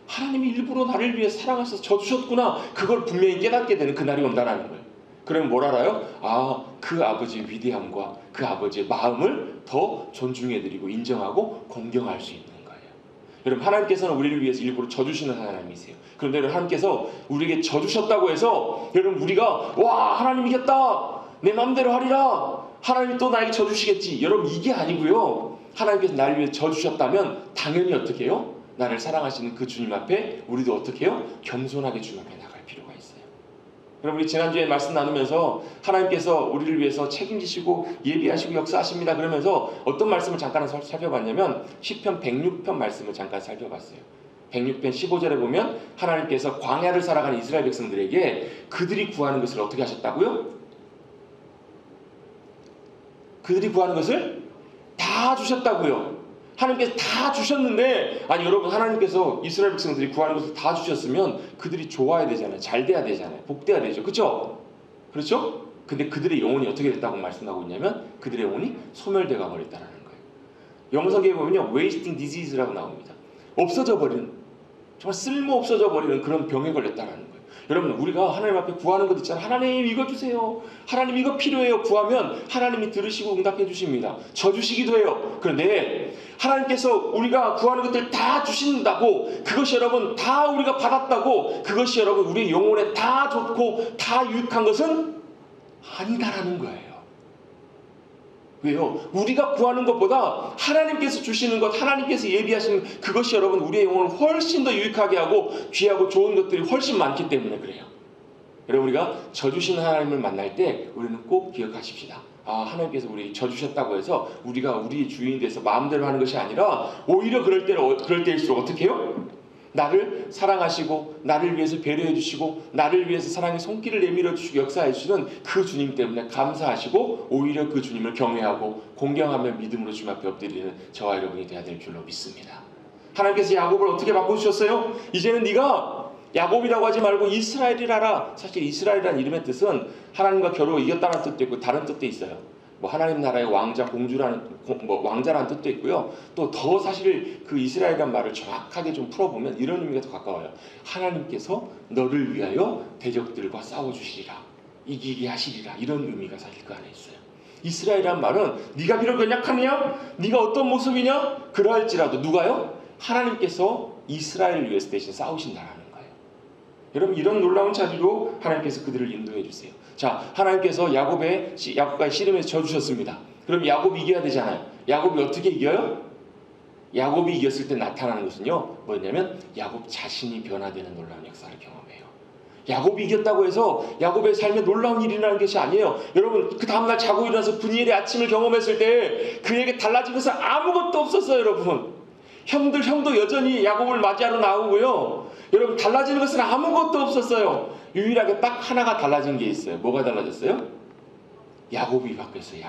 Speaker 1: 하나님이 일부러 나를 위해 사랑하셔서 져주셨구나. 그걸 분명히 깨닫게 되는 그날이 온다는 거예요. 그러면 뭘 알아요? 아, 그 아버지의 위대함과 그 아버지의 마음을 더 존중해드리고 인정하고 공경할 수 있는 거예요. 여러분, 하나님께서는 우리를 위해서 일부러 져주시는 하나님이세요. 그런데 여러분, 하나님께서 우리에게 져주셨다고 해서 여러분 우리가 와, 하나님 이겼다, 내 마음대로 하리라, 하나님이 또 나에게 져주시겠지, 여러분 이게 아니고요. 하나님께서 나를 위해 져주셨다면 당연히 어떻게 해요? 나를 사랑하시는 그 주님 앞에 우리도 어떻게 해요? 겸손하게 주님 앞에 나갈 필요가 있어요. 여러분, 우리 지난주에 말씀 나누면서 하나님께서 우리를 위해서 책임지시고 예비하시고 역사하십니다 그러면서 어떤 말씀을 잠깐 살펴봤냐면 시편 106편 말씀을 잠깐 살펴봤어요. 106편 15절에 보면 하나님께서 광야를 살아가는 이스라엘 백성들에게 그들이 구하는 것을 어떻게 하셨다고요? 그들이 구하는 것을 다 주셨다고요. 하나님께서 다 주셨는데, 아니 여러분, 하나님께서 이스라엘 백성들이 구하는 것을 다 주셨으면 그들이 좋아야 되잖아요. 잘 돼야 되잖아요. 복돼야 되죠. 그렇죠? 그렇죠? 근데 그들의 영혼이 어떻게 됐다고 말씀하고 있냐면 그들의 영혼이 소멸되어 버렸다는 거예요. 영어 성경에 보면요, wasting disease라고 나옵니다. 없어져 버리는, 정말 쓸모 없어져 버리는 그런 병에 걸렸다는 거예요. 여러분, 우리가 하나님 앞에 구하는 것 있잖아요. 하나님 이거 주세요, 하나님 이거 필요해요 구하면 하나님이 들으시고 응답해 주십니다. 저 주시기도 해요. 그런데 하나님께서 우리가 구하는 것들 다 주신다고 그것이 여러분 다 우리가 받았다고 그것이 여러분 우리의 영혼에 다 좋고 다 유익한 것은 아니다라는 거예요. 왜요? 우리가 구하는 것보다 하나님께서 주시는 것, 하나님께서 예비하시는 그것이 여러분 우리의 영혼을 훨씬 더 유익하게 하고 귀하고 좋은 것들이 훨씬 많기 때문에 그래요. 여러분, 우리가 져주시는 하나님을 만날 때 우리는 꼭 기억하십시다. 아, 하나님께서 우리 져주셨다고 해서 우리가 우리의 주인이 돼서 마음대로 하는 것이 아니라 오히려 그럴 때일수록 어떻게 해요? 나를 사랑하시고 나를 위해서 배려해 주시고 나를 위해서 사랑의 손길을 내밀어 주시고 역사해 주시는 그 주님 때문에 감사하시고 오히려 그 주님을 경외하고 공경하며 믿음으로 주님 앞에 엎드리는 저와 여러분이 되어야 될 줄로 믿습니다. 하나님께서 야곱을 어떻게 바꿔주셨어요? 이제는 네가 야곱이라고 하지 말고 이스라엘이라라. 사실 이스라엘이라는 이름의 뜻은 하나님과 겨루어 이겼다는 뜻도 있고 다른 뜻도 있어요. 뭐 하나님 나라의 왕자, 공주라는 왕자라는 뜻도 있고요. 또 더 사실 그 이스라엘이라는 말을 정확하게 좀 풀어보면 이런 의미가 더 가까워요. 하나님께서 너를 위하여 대적들과 싸워주시리라, 이기게 하시리라, 이런 의미가 사실 그 안에 있어요. 이스라엘이라는 말은 네가 비록 연약하냐, 네가 어떤 모습이냐, 그러할지라도 누가요? 하나님께서 이스라엘을 위해서 대신 싸우신다라는 거예요. 여러분, 이런 놀라운 자리로 하나님께서 그들을 인도해 주세요. 자, 하나님께서 야곱과 씨름에서 져주셨습니다. 그럼 야곱이 이겨야 되잖아요. 야곱이 어떻게 이겨요? 야곱이 이겼을 때 나타나는 것은요, 뭐냐면 야곱 자신이 변화되는 놀라운 역사를 경험해요. 야곱이 이겼다고 해서 야곱의 삶에 놀라운 일이 일어나는 것이 아니에요. 여러분, 그 다음날 자고 일어나서 분이엘의 아침을 경험했을 때 그에게 달라진 것은 아무것도 없었어요. 여러분, 형도 여전히 야곱을 맞이하러 나오고요. 여러분, 달라지는 것은 아무것도 없었어요. 유일하게 딱 하나가 달라진 게 있어요. 뭐가 달라졌어요? 야곱이 바뀌었어요.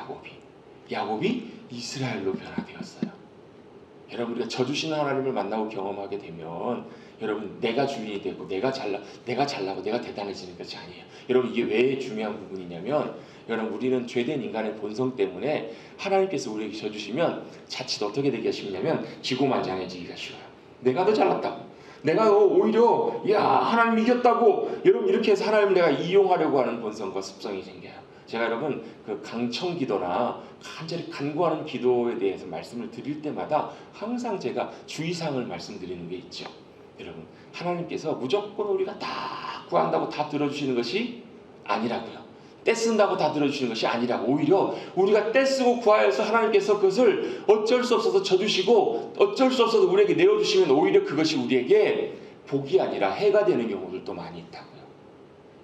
Speaker 1: 야곱이 이스라엘로 변화되었어요. 여러분, 우리가 져주시는 하나님을 만나고 경험하게 되면 여러분, 내가 주인이 되고 내가 잘나고 내가 대단해지는 것이 아니에요. 여러분, 이게 왜 중요한 부분이냐면 여러분, 우리는 죄된 인간의 본성 때문에 하나님께서 우리에게 져주시면 자칫 어떻게 되기가 쉽냐면 기고만장해지기가 쉬워요. 내가 더 잘났다고, 내가 오히려 하나님 이겼다고, 여러분 이렇게 해서 하나님 내가 이용하려고 하는 본성과 습성이 생겨요. 제가 여러분 그 강청 기도나 간절히 간구하는 기도에 대해서 말씀을 드릴 때마다 항상 제가 주의사항을 말씀드리는 게 있죠. 여러분, 하나님께서 무조건 우리가 다 구한다고 다 들어주시는 것이 아니라고요. 떼쓴다고 다 들어주시는 것이 아니라고, 오히려 우리가 떼쓰고 구하여서 하나님께서 그것을 어쩔 수 없어서 져주시고 어쩔 수 없어서 우리에게 내어주시면 오히려 그것이 우리에게 복이 아니라 해가 되는 경우들도 많이 있다고요.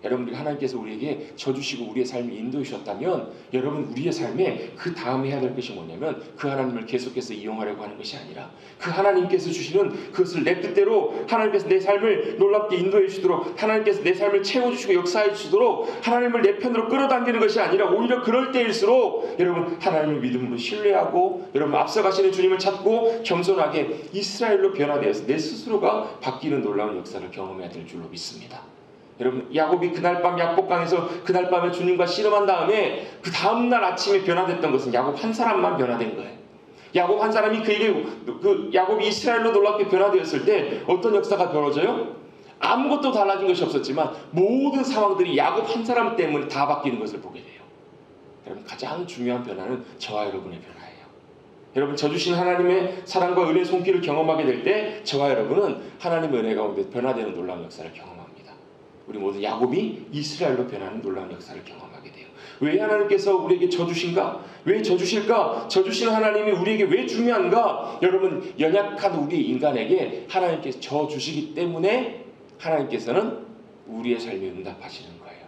Speaker 1: 여러분, 하나님께서 우리에게 져주시고 우리의 삶을 인도해 주셨다면 여러분, 우리의 삶에 그 다음에 해야 될 것이 뭐냐면 그 하나님을 계속해서 이용하려고 하는 것이 아니라 그 하나님께서 주시는 그것을 내 뜻대로 하나님께서 내 삶을 놀랍게 인도해 주시도록, 하나님께서 내 삶을 채워주시고 역사해 주시도록 하나님을 내 편으로 끌어당기는 것이 아니라 오히려 그럴 때일수록 여러분, 하나님을 믿음으로 신뢰하고 여러분 앞서가시는 주님을 찾고 겸손하게 이스라엘로 변화되어서 내 스스로가 바뀌는 놀라운 역사를 경험해야 될 줄로 믿습니다. 여러분, 야곱이 그날 밤 약복강에서 그날 밤에 주님과 씨름한 다음에 그 다음날 아침에 변화됐던 것은 야곱 한 사람만 변화된 거예요. 야곱 한 사람이 야곱이 이스라엘로 놀랍게 변화되었을 때 어떤 역사가 벌어져요? 아무것도 달라진 것이 없었지만 모든 상황들이 야곱 한 사람 때문에 다 바뀌는 것을 보게 돼요. 여러분, 가장 중요한 변화는 저와 여러분의 변화예요. 여러분, 저주신 하나님의 사랑과 은혜의 손길을 경험하게 될 때 저와 여러분은 하나님의 은혜 가운데 변화되는 놀라운 역사를 경험합니다. 우리 모두 야곱이 이스라엘로 변하는 놀라운 역사를 경험하게 돼요. 왜 하나님께서 우리에게 저주신가? 왜 저주실까? 저주신 하나님이 우리에게 왜 중요한가? 여러분, 연약한 우리 인간에게 하나님께서 저주시기 때문에 하나님께서는 우리의 삶에 응답하시는 거예요.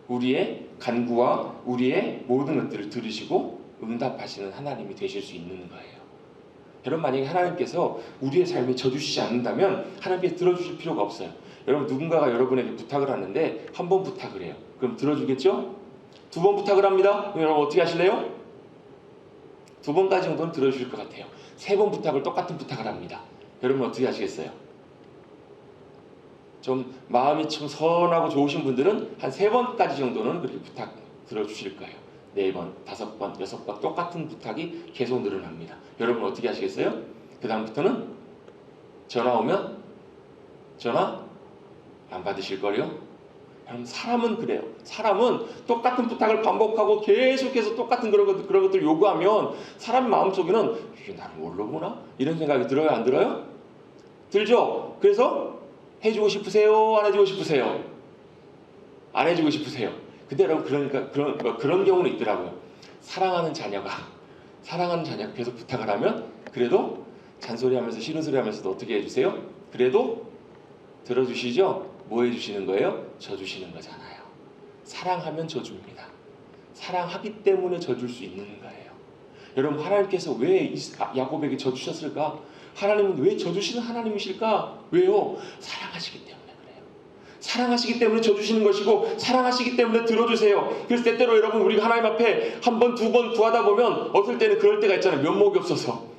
Speaker 1: 우리의 간구와 우리의 모든 것들을 들으시고 응답하시는 하나님이 되실 수 있는 거예요. 여러분, 만약에 하나님께서 우리의 삶에 져주시지 않는다면 하나님께서 들어주실 필요가 없어요. 여러분, 누군가가 여러분에게 부탁을 하는데 한 번 부탁을 해요. 그럼 들어주겠죠? 두 번 부탁을 합니다. 그럼 여러분 어떻게 하실래요? 두 번까지 정도는 들어주실 것 같아요. 세 번 부탁을 똑같은 부탁을 합니다. 여러분 어떻게 하시겠어요? 좀 마음이 좀 선하고 좋으신 분들은 한 세 번까지 정도는 그렇게 부탁 들어주실 거예요. 네 번, 다섯 번, 여섯 번 똑같은 부탁이 계속 늘어납니다. 여러분 어떻게 하시겠어요? 그 다음부터는 전화 오면 전화 안 받으실 거요? 여러분, 사람은 그래요. 사람은 똑같은 부탁을 반복하고 계속해서 똑같은 그런 것들 요구하면 사람 마음속에는 이게 나를 뭘로 보나? 이런 생각이 들어요, 안 들어요? 들죠? 그래서 해주고 싶으세요? 안 해주고 싶으세요? 안 해주고 싶으세요? 근데 여러분, 그런 경우는 있더라고요. 사랑하는 자녀가 계속 부탁을 하면 그래도 잔소리하면서 싫은 소리 하면서도 어떻게 해주세요? 그래도 들어주시죠? 뭐 해주시는 거예요? 져주시는 거잖아요. 사랑하면 져줍니다. 사랑하기 때문에 져줄 수 있는 거예요. 여러분, 하나님께서 왜 야곱에게 져주셨을까? 하나님은 왜 져주시는 하나님이실까? 왜요? 사랑하시기 때문에 그래요. 사랑하시기 때문에 져주시는 것이고 사랑하시기 때문에 들어주세요. 그래서 때때로 여러분, 우리가 하나님 앞에 한 번, 두 번 구하다 보면 어떨 때는 그럴 때가 있잖아요. 면목이 없어서.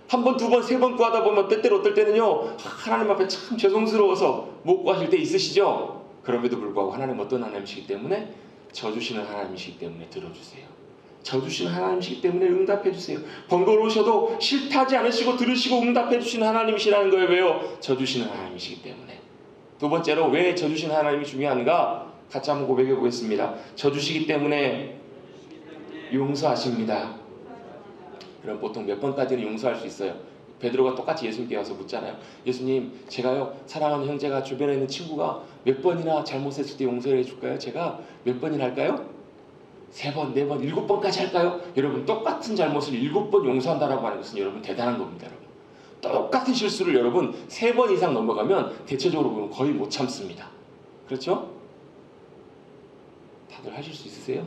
Speaker 1: 한 번, 두 번, 세 번 구하다 보면 때때로 어떨 때는요, 하나님 앞에 참 죄송스러워서 못 구하실 때 있으시죠? 그럼에도 불구하고 하나님 어떤 하나님이시기 때문에 져주시는 하나님이시기 때문에 들어주세요. 져주시는 하나님이시기 때문에 응답해주세요. 번거로우셔도 싫다지 않으시고 들으시고 응답해주시는 하나님이시라는 거예요. 왜요? 져주시는 하나님이시기 때문에. 두 번째로 왜 져주시는 하나님이 중요한가? 같이 한번 고백해 보겠습니다. 져주시기 때문에 용서하십니다. 그럼 보통 몇 번까지는 용서할 수 있어요? 베드로가 똑같이 예수님께 와서 묻잖아요. 예수님, 제가요, 사랑하는 형제가 주변에 있는 친구가 몇 번이나 잘못했을 때 용서를 해줄까요? 제가 몇 번이나 할까요? 세 번, 네 번, 일곱 번까지 할까요? 여러분, 똑같은 잘못을 일곱 번 용서한다라고 하는 것은 여러분 대단한 겁니다. 여러분, 똑같은 실수를 여러분 세 번 이상 넘어가면 대체적으로 보면 거의 못 참습니다. 그렇죠? 다들 하실 수 있으세요?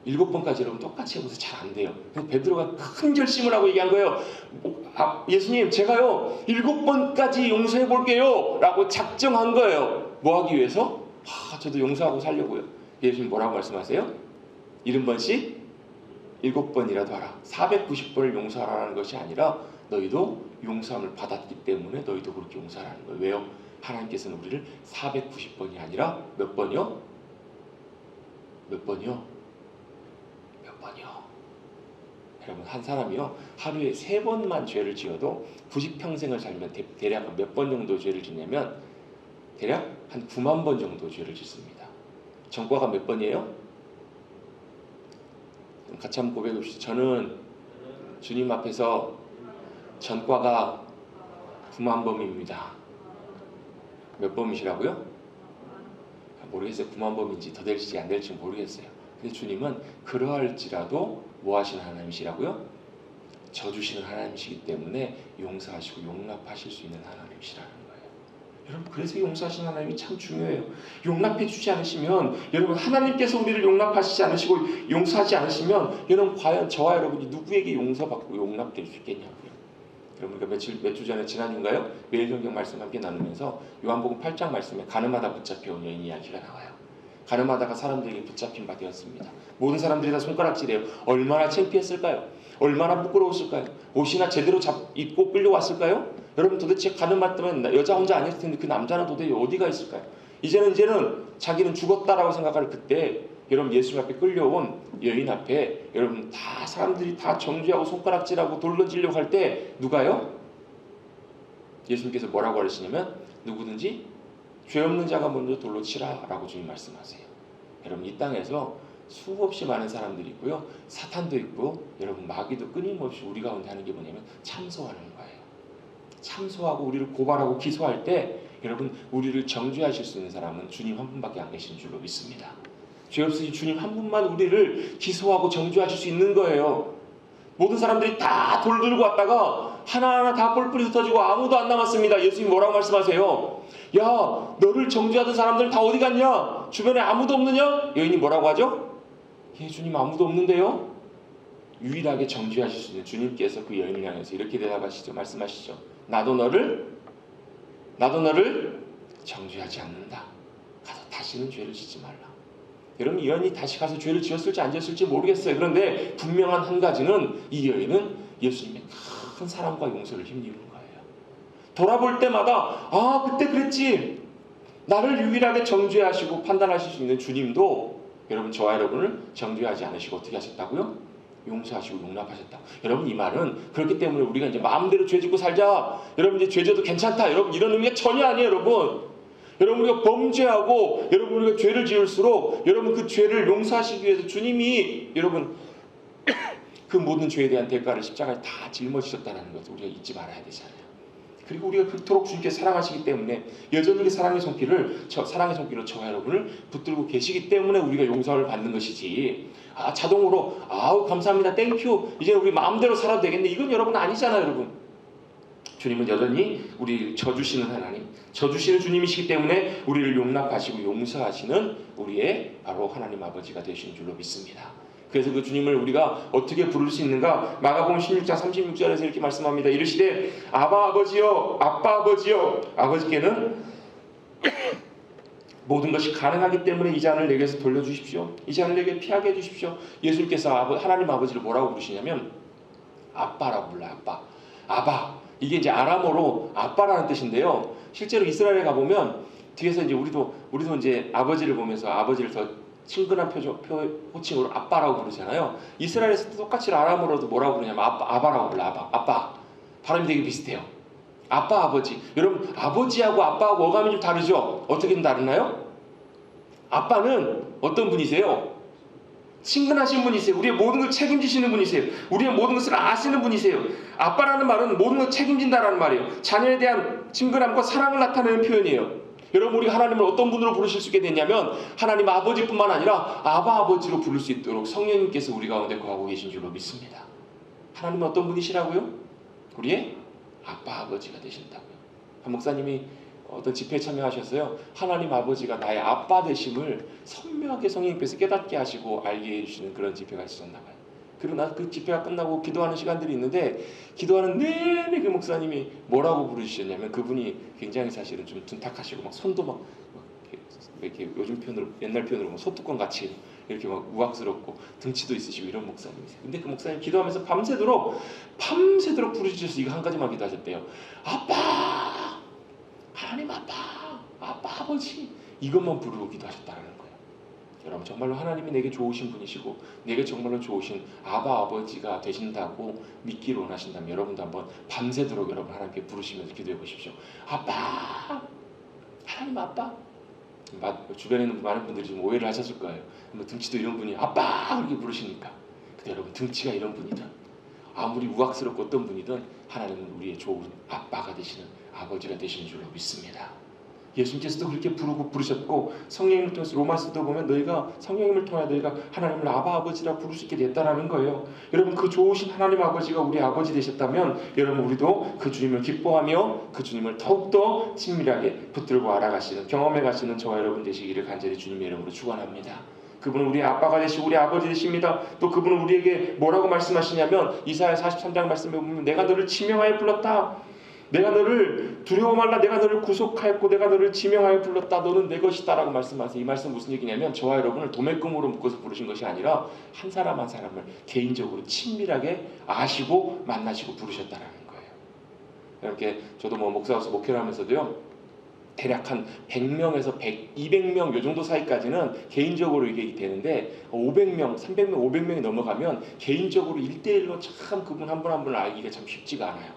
Speaker 1: 일곱 번까지 여러분 똑같이 해보세요. 잘 안 돼요. 베드로가 큰 결심을 하고 얘기한 거예요. 예수님, 제가요 일곱 번까지 용서해 볼게요 라고 작정한 거예요. 뭐 하기 위해서? 저도 용서하고 살려고요. 예수님 뭐라고 말씀하세요? 70번씩 7번이라도 하라. 490번을 용서하라는 것이 아니라 너희도 용서함을 받았기 때문에 너희도 그렇게 용서하라는 거예요. 왜요? 하나님께서는 우리를 490번이 아니라 몇 번이요? 몇 번이요? 여러분, 한 사람이요 하루에 3번만 죄를 지어도 90평생을 살면 대략 몇 번 정도 죄를 짓냐면 대략 한 9만 번 정도 죄를 짓습니다. 전과가 몇 번이에요? 같이 한번 고백해 봅시다. 저는 주님 앞에서 전과가 9만 범입니다. 몇 범이시라고요? 모르겠어요. 9만 범인지 더 될지 안 될지 모르겠어요. 근데 주님은 그러할지라도 뭐 하시는 하나님이시라고요? 져주시는 하나님이시기 때문에 용서하시고 용납하실 수 있는 하나님이시라는 거예요. 여러분, 그래서 용서하시는 하나님이 참 중요해요. 용납해 주지 않으시면, 여러분, 하나님께서 우리를 용납하시지 않으시고 용서하지 않으시면 여러분, 과연 저와 여러분이 누구에게 용서받고 용납될 수 있겠냐고요. 여러분, 몇 주 전에 지난주인가요? 매일 성경 말씀 함께 나누면서 요한복음 8장 말씀에 가늠하다 붙잡혀온 여인 이야기가 나와요. 가늠하다가 사람들에게 붙잡힌 바 되었습니다. 모든 사람들이 다 손가락질해요. 얼마나 창피했을까요? 얼마나 부끄러웠을까요? 옷이나 제대로 입고 끌려왔을까요? 여러분, 도대체 가늠했다면 여자 혼자 아니었을 텐데 그 남자는 도대체 어디가 있을까요? 이제는 자기는 죽었다라고 생각할 그때 여러분 예수님 앞에 끌려온 여인 앞에 여러분 다 사람들이 다 정죄하고 손가락질하고 돌려지려고 할 때 누가요? 예수님께서 뭐라고 하시냐면 누구든지 죄 없는 자가 먼저 돌로 치라라고 주님 말씀하세요. 여러분 이 땅에서 수없이 많은 사람들이 있고요. 사탄도 있고 여러분 마귀도 끊임없이 우리 가운데 하는 게 뭐냐면 참소하는 거예요. 참소하고 우리를 고발하고 기소할 때 여러분 우리를 정죄하실 수 있는 사람은 주님 한 분밖에 안 계신 줄로 믿습니다. 죄 없으신 주님 한 분만 우리를 기소하고 정죄하실 수 있는 거예요. 모든 사람들이 다 돌 들고 왔다가 하나하나 다 뿔뿔이 흩어지고 아무도 안 남았습니다. 예수님 뭐라고 말씀하세요? 야, 너를 정죄하던 사람들 다 어디 갔냐? 주변에 아무도 없느냐? 여인이 뭐라고 하죠? 예, 주님 아무도 없는데요? 유일하게 정죄하실 수 있는 주님께서 그 여인을 향해서 이렇게 대답하시죠. 말씀하시죠. 나도 너를 정죄하지 않는다. 가서 다시는 죄를 짓지 말라. 여러분 이 여인이 다시 가서 죄를 지었을지 안 지었을지 모르겠어요. 그런데 분명한 한 가지는 이 여인은 예수님의 큰 사랑과 용서를 힘입는 거예요. 돌아볼 때마다 아 그때 그랬지. 나를 유일하게 정죄하시고 판단하실 수 있는 주님도 여러분 저와 여러분을 정죄하지 않으시고 어떻게 하셨다고요? 용서하시고 용납하셨다. 여러분 이 말은 그렇기 때문에 우리가 이제 마음대로 죄 짓고 살자. 여러분 이제 죄 져도 괜찮다. 여러분 이런 의미가 전혀 아니에요. 여러분 우리가 범죄하고 여러분 우리가 죄를 지을수록 여러분 그 죄를 용서하시기 위해서 주님이 여러분 그 모든 죄에 대한 대가를 십자가에 다 짊어지셨다는 것을 우리가 잊지 말아야 되잖아요. 그리고 우리가 그토록 주님께 사랑하시기 때문에 여전히 그 사랑의 손길로 저와 여러분을 붙들고 계시기 때문에 우리가 용서를 받는 것이지 자동으로 아우 감사합니다 땡큐 이제 우리 마음대로 살아도 되겠네 이건 여러분 아니잖아요. 여러분 주님은 여전히 우리를 져주시는 하나님, 져주시는 주님이시기 때문에 우리를 용납하시고 용서하시는 우리의 바로 하나님 아버지가 되시는 줄로 믿습니다. 그래서 그 주님을 우리가 어떻게 부를 수 있는가? 마가복음 16장 36절에서 이렇게 말씀합니다. 이르시되 아바 아버지여 아빠 아버지여 아버지께는 모든 것이 가능하기 때문에 이 잔을 내게서 돌려주십시오. 이 잔을 내게 피하게 해주십시오. 예수님께서 하나님 아버지를 뭐라고 부르시냐면 아빠라고 불러요. 아바. 이게 이제 아람어로 아빠라는 뜻인데요. 실제로 이스라엘에 가보면 뒤에서 이제 우리도 이제 아버지를 보면서 아버지를 더 친근한 호칭으로 아빠라고 부르잖아요. 이스라엘에서 똑같이 아람어로도 뭐라고 부르냐면 아바라고 불러. 아빠. 발음이 되게 비슷해요. 아빠, 아버지. 여러분 아버지하고 아빠하고 어감이 좀 다르죠? 어떻게 좀 다르나요? 아빠는 어떤 분이세요? 친근하신 분이세요. 우리의 모든 걸 책임지시는 분이세요. 우리의 모든 것을 아시는 분이세요. 아빠라는 말은 모든 걸 책임진다라는 말이에요. 자녀에 대한 친근함과 사랑을 나타내는 표현이에요. 여러분 우리가 하나님을 어떤 분으로 부르실 수 있게 됐냐면 하나님 아버지뿐만 아니라 아바 아버지로 부를 수 있도록 성령님께서 우리 가운데 거하고 계신 줄로 믿습니다. 하나님은 어떤 분이시라고요? 우리의 아빠 아버지가 되신다고요. 한 목사님이 어떤 집회에 참여하셨어요. 하나님 아버지가 나의 아빠 되심을 선명하게 성령님께서 깨닫게 하시고 알게 해주시는 그런 집회가 있었나 봐요. 그리고 그 집회가 끝나고 기도하는 시간들이 있는데 기도하는 내내 그 목사님이 뭐라고 부르시셨냐면 그분이 굉장히 사실은 좀 둔탁하시고 막 손도 막 이렇게 요즘 표현으로 옛날 표현으로 소뚜껑 같이 이렇게 막 우악스럽고 등치도 있으시고 이런 목사님이세요. 근데 그 목사님 기도하면서 밤새도록 부르짖어서 이거 한 가지만 기도하셨대요. 아빠! 하나님 아빠 아버지 이것만 부르고 기도하셨다는 거예요. 여러분 정말로 하나님이 내게 좋으신 분이시고 내게 정말로 좋으신 아바 아버지가 되신다고 믿기를 원하신다면 여러분도 한번 밤새도록 여러분 하나님께 부르시면서 기도해 보십시오. 아빠 하나님 아빠. 주변에 있는 많은 분들이 좀 오해를 하셨을 거예요. 뭐 등치도 이런 분이 아빠 그렇게 부르시니까. 근데 여러분 등치가 이런 분이든 아무리 우악스럽고 어떤 분이든 하나님은 우리의 좋은 아빠가 되시는 아버지가 되시는 줄로 믿습니다. 예수님께서도 그렇게 부르셨고 성령님을 통해서 로마서도 보면 너희가 성령님을 통해 너희가 하나님을 아바 아버지라 부를 수 있게 됐다라는 거예요. 여러분 그 좋으신 하나님 아버지가 우리 아버지 되셨다면 여러분 우리도 그 주님을 기뻐하며 그 주님을 더욱더 친밀하게 붙들고 알아가시는 경험해 가시는 저와 여러분 되시기를 간절히 주님의 이름으로 축원합니다. 그분은 우리의 아빠가 되시고 우리 아버지 되십니다. 또 그분은 우리에게 뭐라고 말씀하시냐면 이사야 43장 말씀에 보면 내가 너를 지명하여 불렀다. 내가 너를 두려워 말라. 내가 너를 구속하였고 내가 너를 지명하여 불렀다. 너는 내 것이다 라고 말씀하세요. 이 말씀 무슨 얘기냐면 저와 여러분을 도매금으로 묶어서 부르신 것이 아니라 한 사람 한 사람을 개인적으로 친밀하게 아시고 만나시고 부르셨다라는 거예요. 이렇게 저도 목사로서 목회를 하면서도요 대략 한 100명에서 200명 요 정도 사이까지는 개인적으로 이게 되는데 500명, 300명, 500명이 넘어가면 개인적으로 1대1로 참 그분 한 분 한 분을 알기가 참 쉽지가 않아요.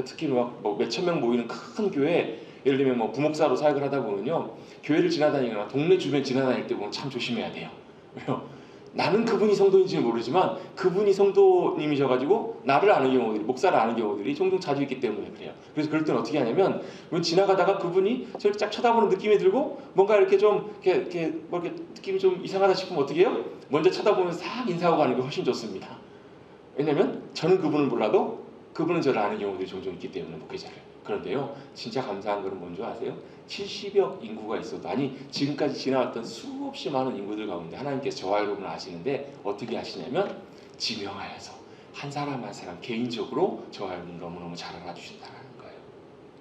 Speaker 1: 특히 뭐 몇천 명 모이는 큰 교회, 예를 들면 뭐 부목사로 사역을 하다 보면요, 교회를 지나다니거나 동네 주변 지나다닐 때 보면 참 조심해야 돼요. 왜요? 나는 그분이 성도인지 모르지만 그분이 성도님이셔가지고 나를 아는 경우들이, 목사를 아는 경우들이 종종 자주 있기 때문에 그래요. 그래서 그럴 때는 어떻게 하냐면, 지나가다가 그분이 저렇게 쫙 쳐다보는 느낌이 들고 뭔가 이렇게 좀 이렇게 느낌이 좀 이상하다 싶으면 어떻게 해요? 먼저 쳐다보면서 싹 인사하고 가는 게 훨씬 좋습니다. 왜냐면 저는 그분을 몰라도 그분은 저를 아는 경우들이 종종 있기 때문에, 목회자를. 그런데요, 진짜 감사한 거는 뭔지 아세요? 70억 인구가 있어도, 아니 지금까지 지나왔던 수없이 많은 인구들 가운데 하나님께서 저와 여러분을 아시는데 어떻게 아시냐면 지명하여서 한 사람 한 사람 개인적으로 저와 여러분을 너무너무 잘 알아주신다는 거예요.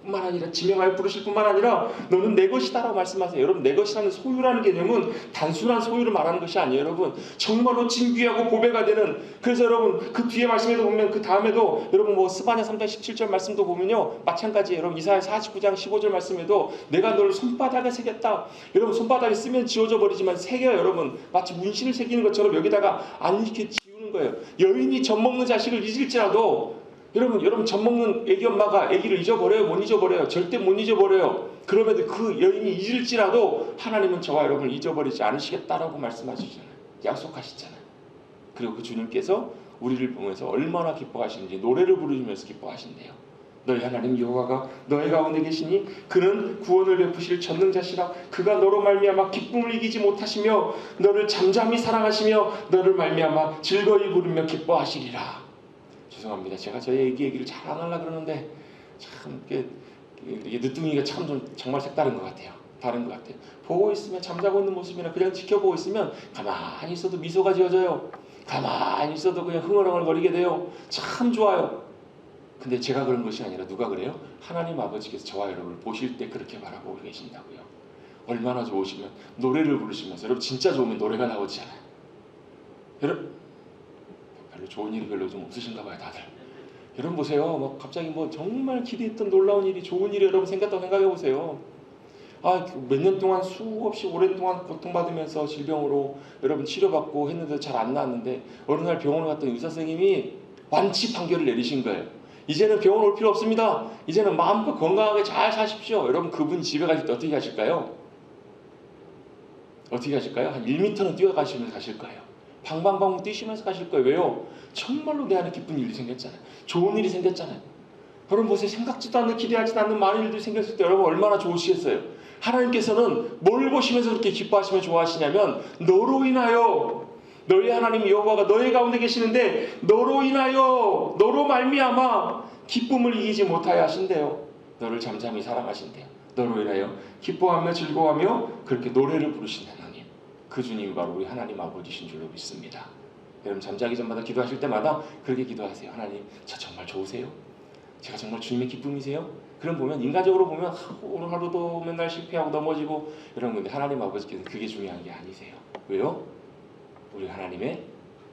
Speaker 1: 뿐만 아니라 지명하여 부르실 뿐만 아니라 너는 내 것이다라고 말씀하세요. 여러분, 내 것이라는 소유라는 개념은 단순한 소유를 말하는 것이 아니에요. 여러분, 정말로 진귀하고 보배가 되는, 그래서 여러분 그 뒤에 말씀에도 보면, 그 다음에도 여러분 뭐 스바냐 3장 17절 말씀도 보면요, 마찬가지예요. 여러분 이사야 49장 15절 말씀에도 내가 너를 손바닥에 새겼다. 여러분 손바닥에 쓰면 지워져 버리지만 새겨요. 여러분 마치 문신을 새기는 것처럼 여기다가 안 이렇게 지우는 거예요. 여인이 젖 먹는 자식을 잊을지라도, 여러분 젖 먹는 애기 엄마가 애기를 잊어버려요? 못 잊어버려요? 절대 못 잊어버려요. 그럼에도 그 여인이 잊을지라도 하나님은 저와 여러분을 잊어버리지 않으시겠다라고 말씀하시잖아요. 약속하시잖아요. 그리고 그 주님께서 우리를 보면서 얼마나 기뻐하시는지 노래를 부르시면서 기뻐하신대요. 너희 하나님 여호와가 너희 가운데 계시니 그는 구원을 베푸실 전능자시라. 그가 너로 말미암아 기쁨을 이기지 못하시며 너를 잠잠히 사랑하시며 너를 말미암아 즐거이 부르며 기뻐하시리라. 죄송합니다. 제가 저희 애기 얘기를 잘 안 하려고 그러는데 참 이게 늦둥이가 참 좀 정말 색다른 것 같아요. 다른 것 같아요. 보고 있으면, 잠자고 있는 모습이나 그냥 지켜보고 있으면 가만히 있어도 미소가 지어져요. 가만히 있어도 그냥 흥얼흥얼거리게 돼요. 참 좋아요. 근데 제가 그런 것이 아니라 누가 그래요? 하나님 아버지께서 저와 여러분을 보실 때 그렇게 바라보고 계신다고요. 얼마나 좋으시면 노래를 부르시면서, 여러분 진짜 좋으면 노래가 나오잖아요. 여러분 별로 좋은 일이 별로 좀 없으신가 봐요, 다들. 여러분 보세요. 막 갑자기 뭐 정말 기대했던 놀라운 일이, 좋은 일이 여러분 생겼다고 생각해 보세요. 몇 년 동안 수없이 오랜 동안 고통받으면서 질병으로 여러분 치료받고 했는데 잘 안 나았는데 어느 날 병원을 갔더니 의사 선생님이 완치 판결을 내리신 거예요. 이제는 병원 올 필요 없습니다. 이제는 마음껏 건강하게 잘 사십시오. 여러분 그분 집에 가실 때 어떻게 하실까요? 어떻게 하실까요? 한 1m는 뛰어가시면서 가실 거예요. 방방방 뛰시면서 가실 거예요. 왜요? 정말로 내 안에 기쁜 일이 생겼잖아요. 좋은 일이 생겼잖아요. 여러분 보세요. 생각지도 않는, 기대하지도 않는 많은 일들이 생겼을 때 여러분 얼마나 좋으시겠어요? 하나님께서는 뭘 보시면서 그렇게 기뻐하시며 좋아하시냐면, 너로 인하여, 너희 하나님 여호와가 너희 가운데 계시는데 너로 인하여, 너로 말미암아 기쁨을 이기지 못하여 하신대요. 너를 잠잠히 사랑하신대요. 너로 인하여 기뻐하며 즐거워하며 그렇게 노래를 부르신 하나님, 그 주님이 바로 우리 하나님 아버지신 줄로 믿습니다. 여러분 잠자기 전마다 기도하실 때마다 그렇게 기도하세요. 하나님, 저 정말 좋으세요? 제가 정말 주님의 기쁨이세요? 그럼 보면, 인간적으로 보면 오늘 하루도 맨날 실패하고 넘어지고 이런 건데, 하나님 아버지께서는 그게 중요한 게 아니세요. 왜요? 우리 하나님의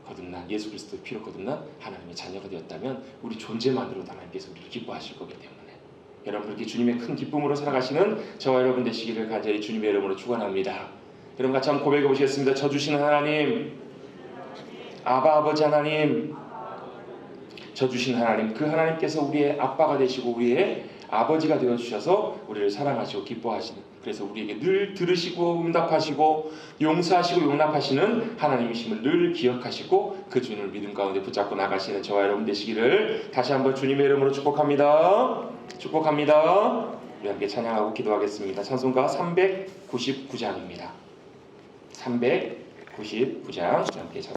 Speaker 1: 거듭난, 예수 그리스도의 피로 거듭난 하나님의 자녀가 되었다면 우리 존재만으로도 하나님께서 우리를 기뻐하실 거기 때문에, 여러분 그렇게 주님의 큰 기쁨으로 살아가시는 저와 여러분 되시기를 간절히 주님의 이름으로 축원합니다. 여러분 같이 한번 고백해 보시겠습니다. 저 주시는 하나님, 아바 아버지 하나님, 저 주신 하나님, 그 하나님께서 우리의 아빠가 되시고 우리의 아버지가 되어주셔서 우리를 사랑하시고 기뻐하시는, 그래서 우리에게 늘 들으시고 응답하시고 용서하시고 용납하시는 하나님이심을 늘 기억하시고 그 주님을 믿음 가운데 붙잡고 나가시는 저와 여러분 되시기를 다시 한번 주님의 이름으로 축복합니다. 축복합니다. 우리 함께 찬양하고 기도하겠습니다. 찬송가 399장입니다. 399장 함께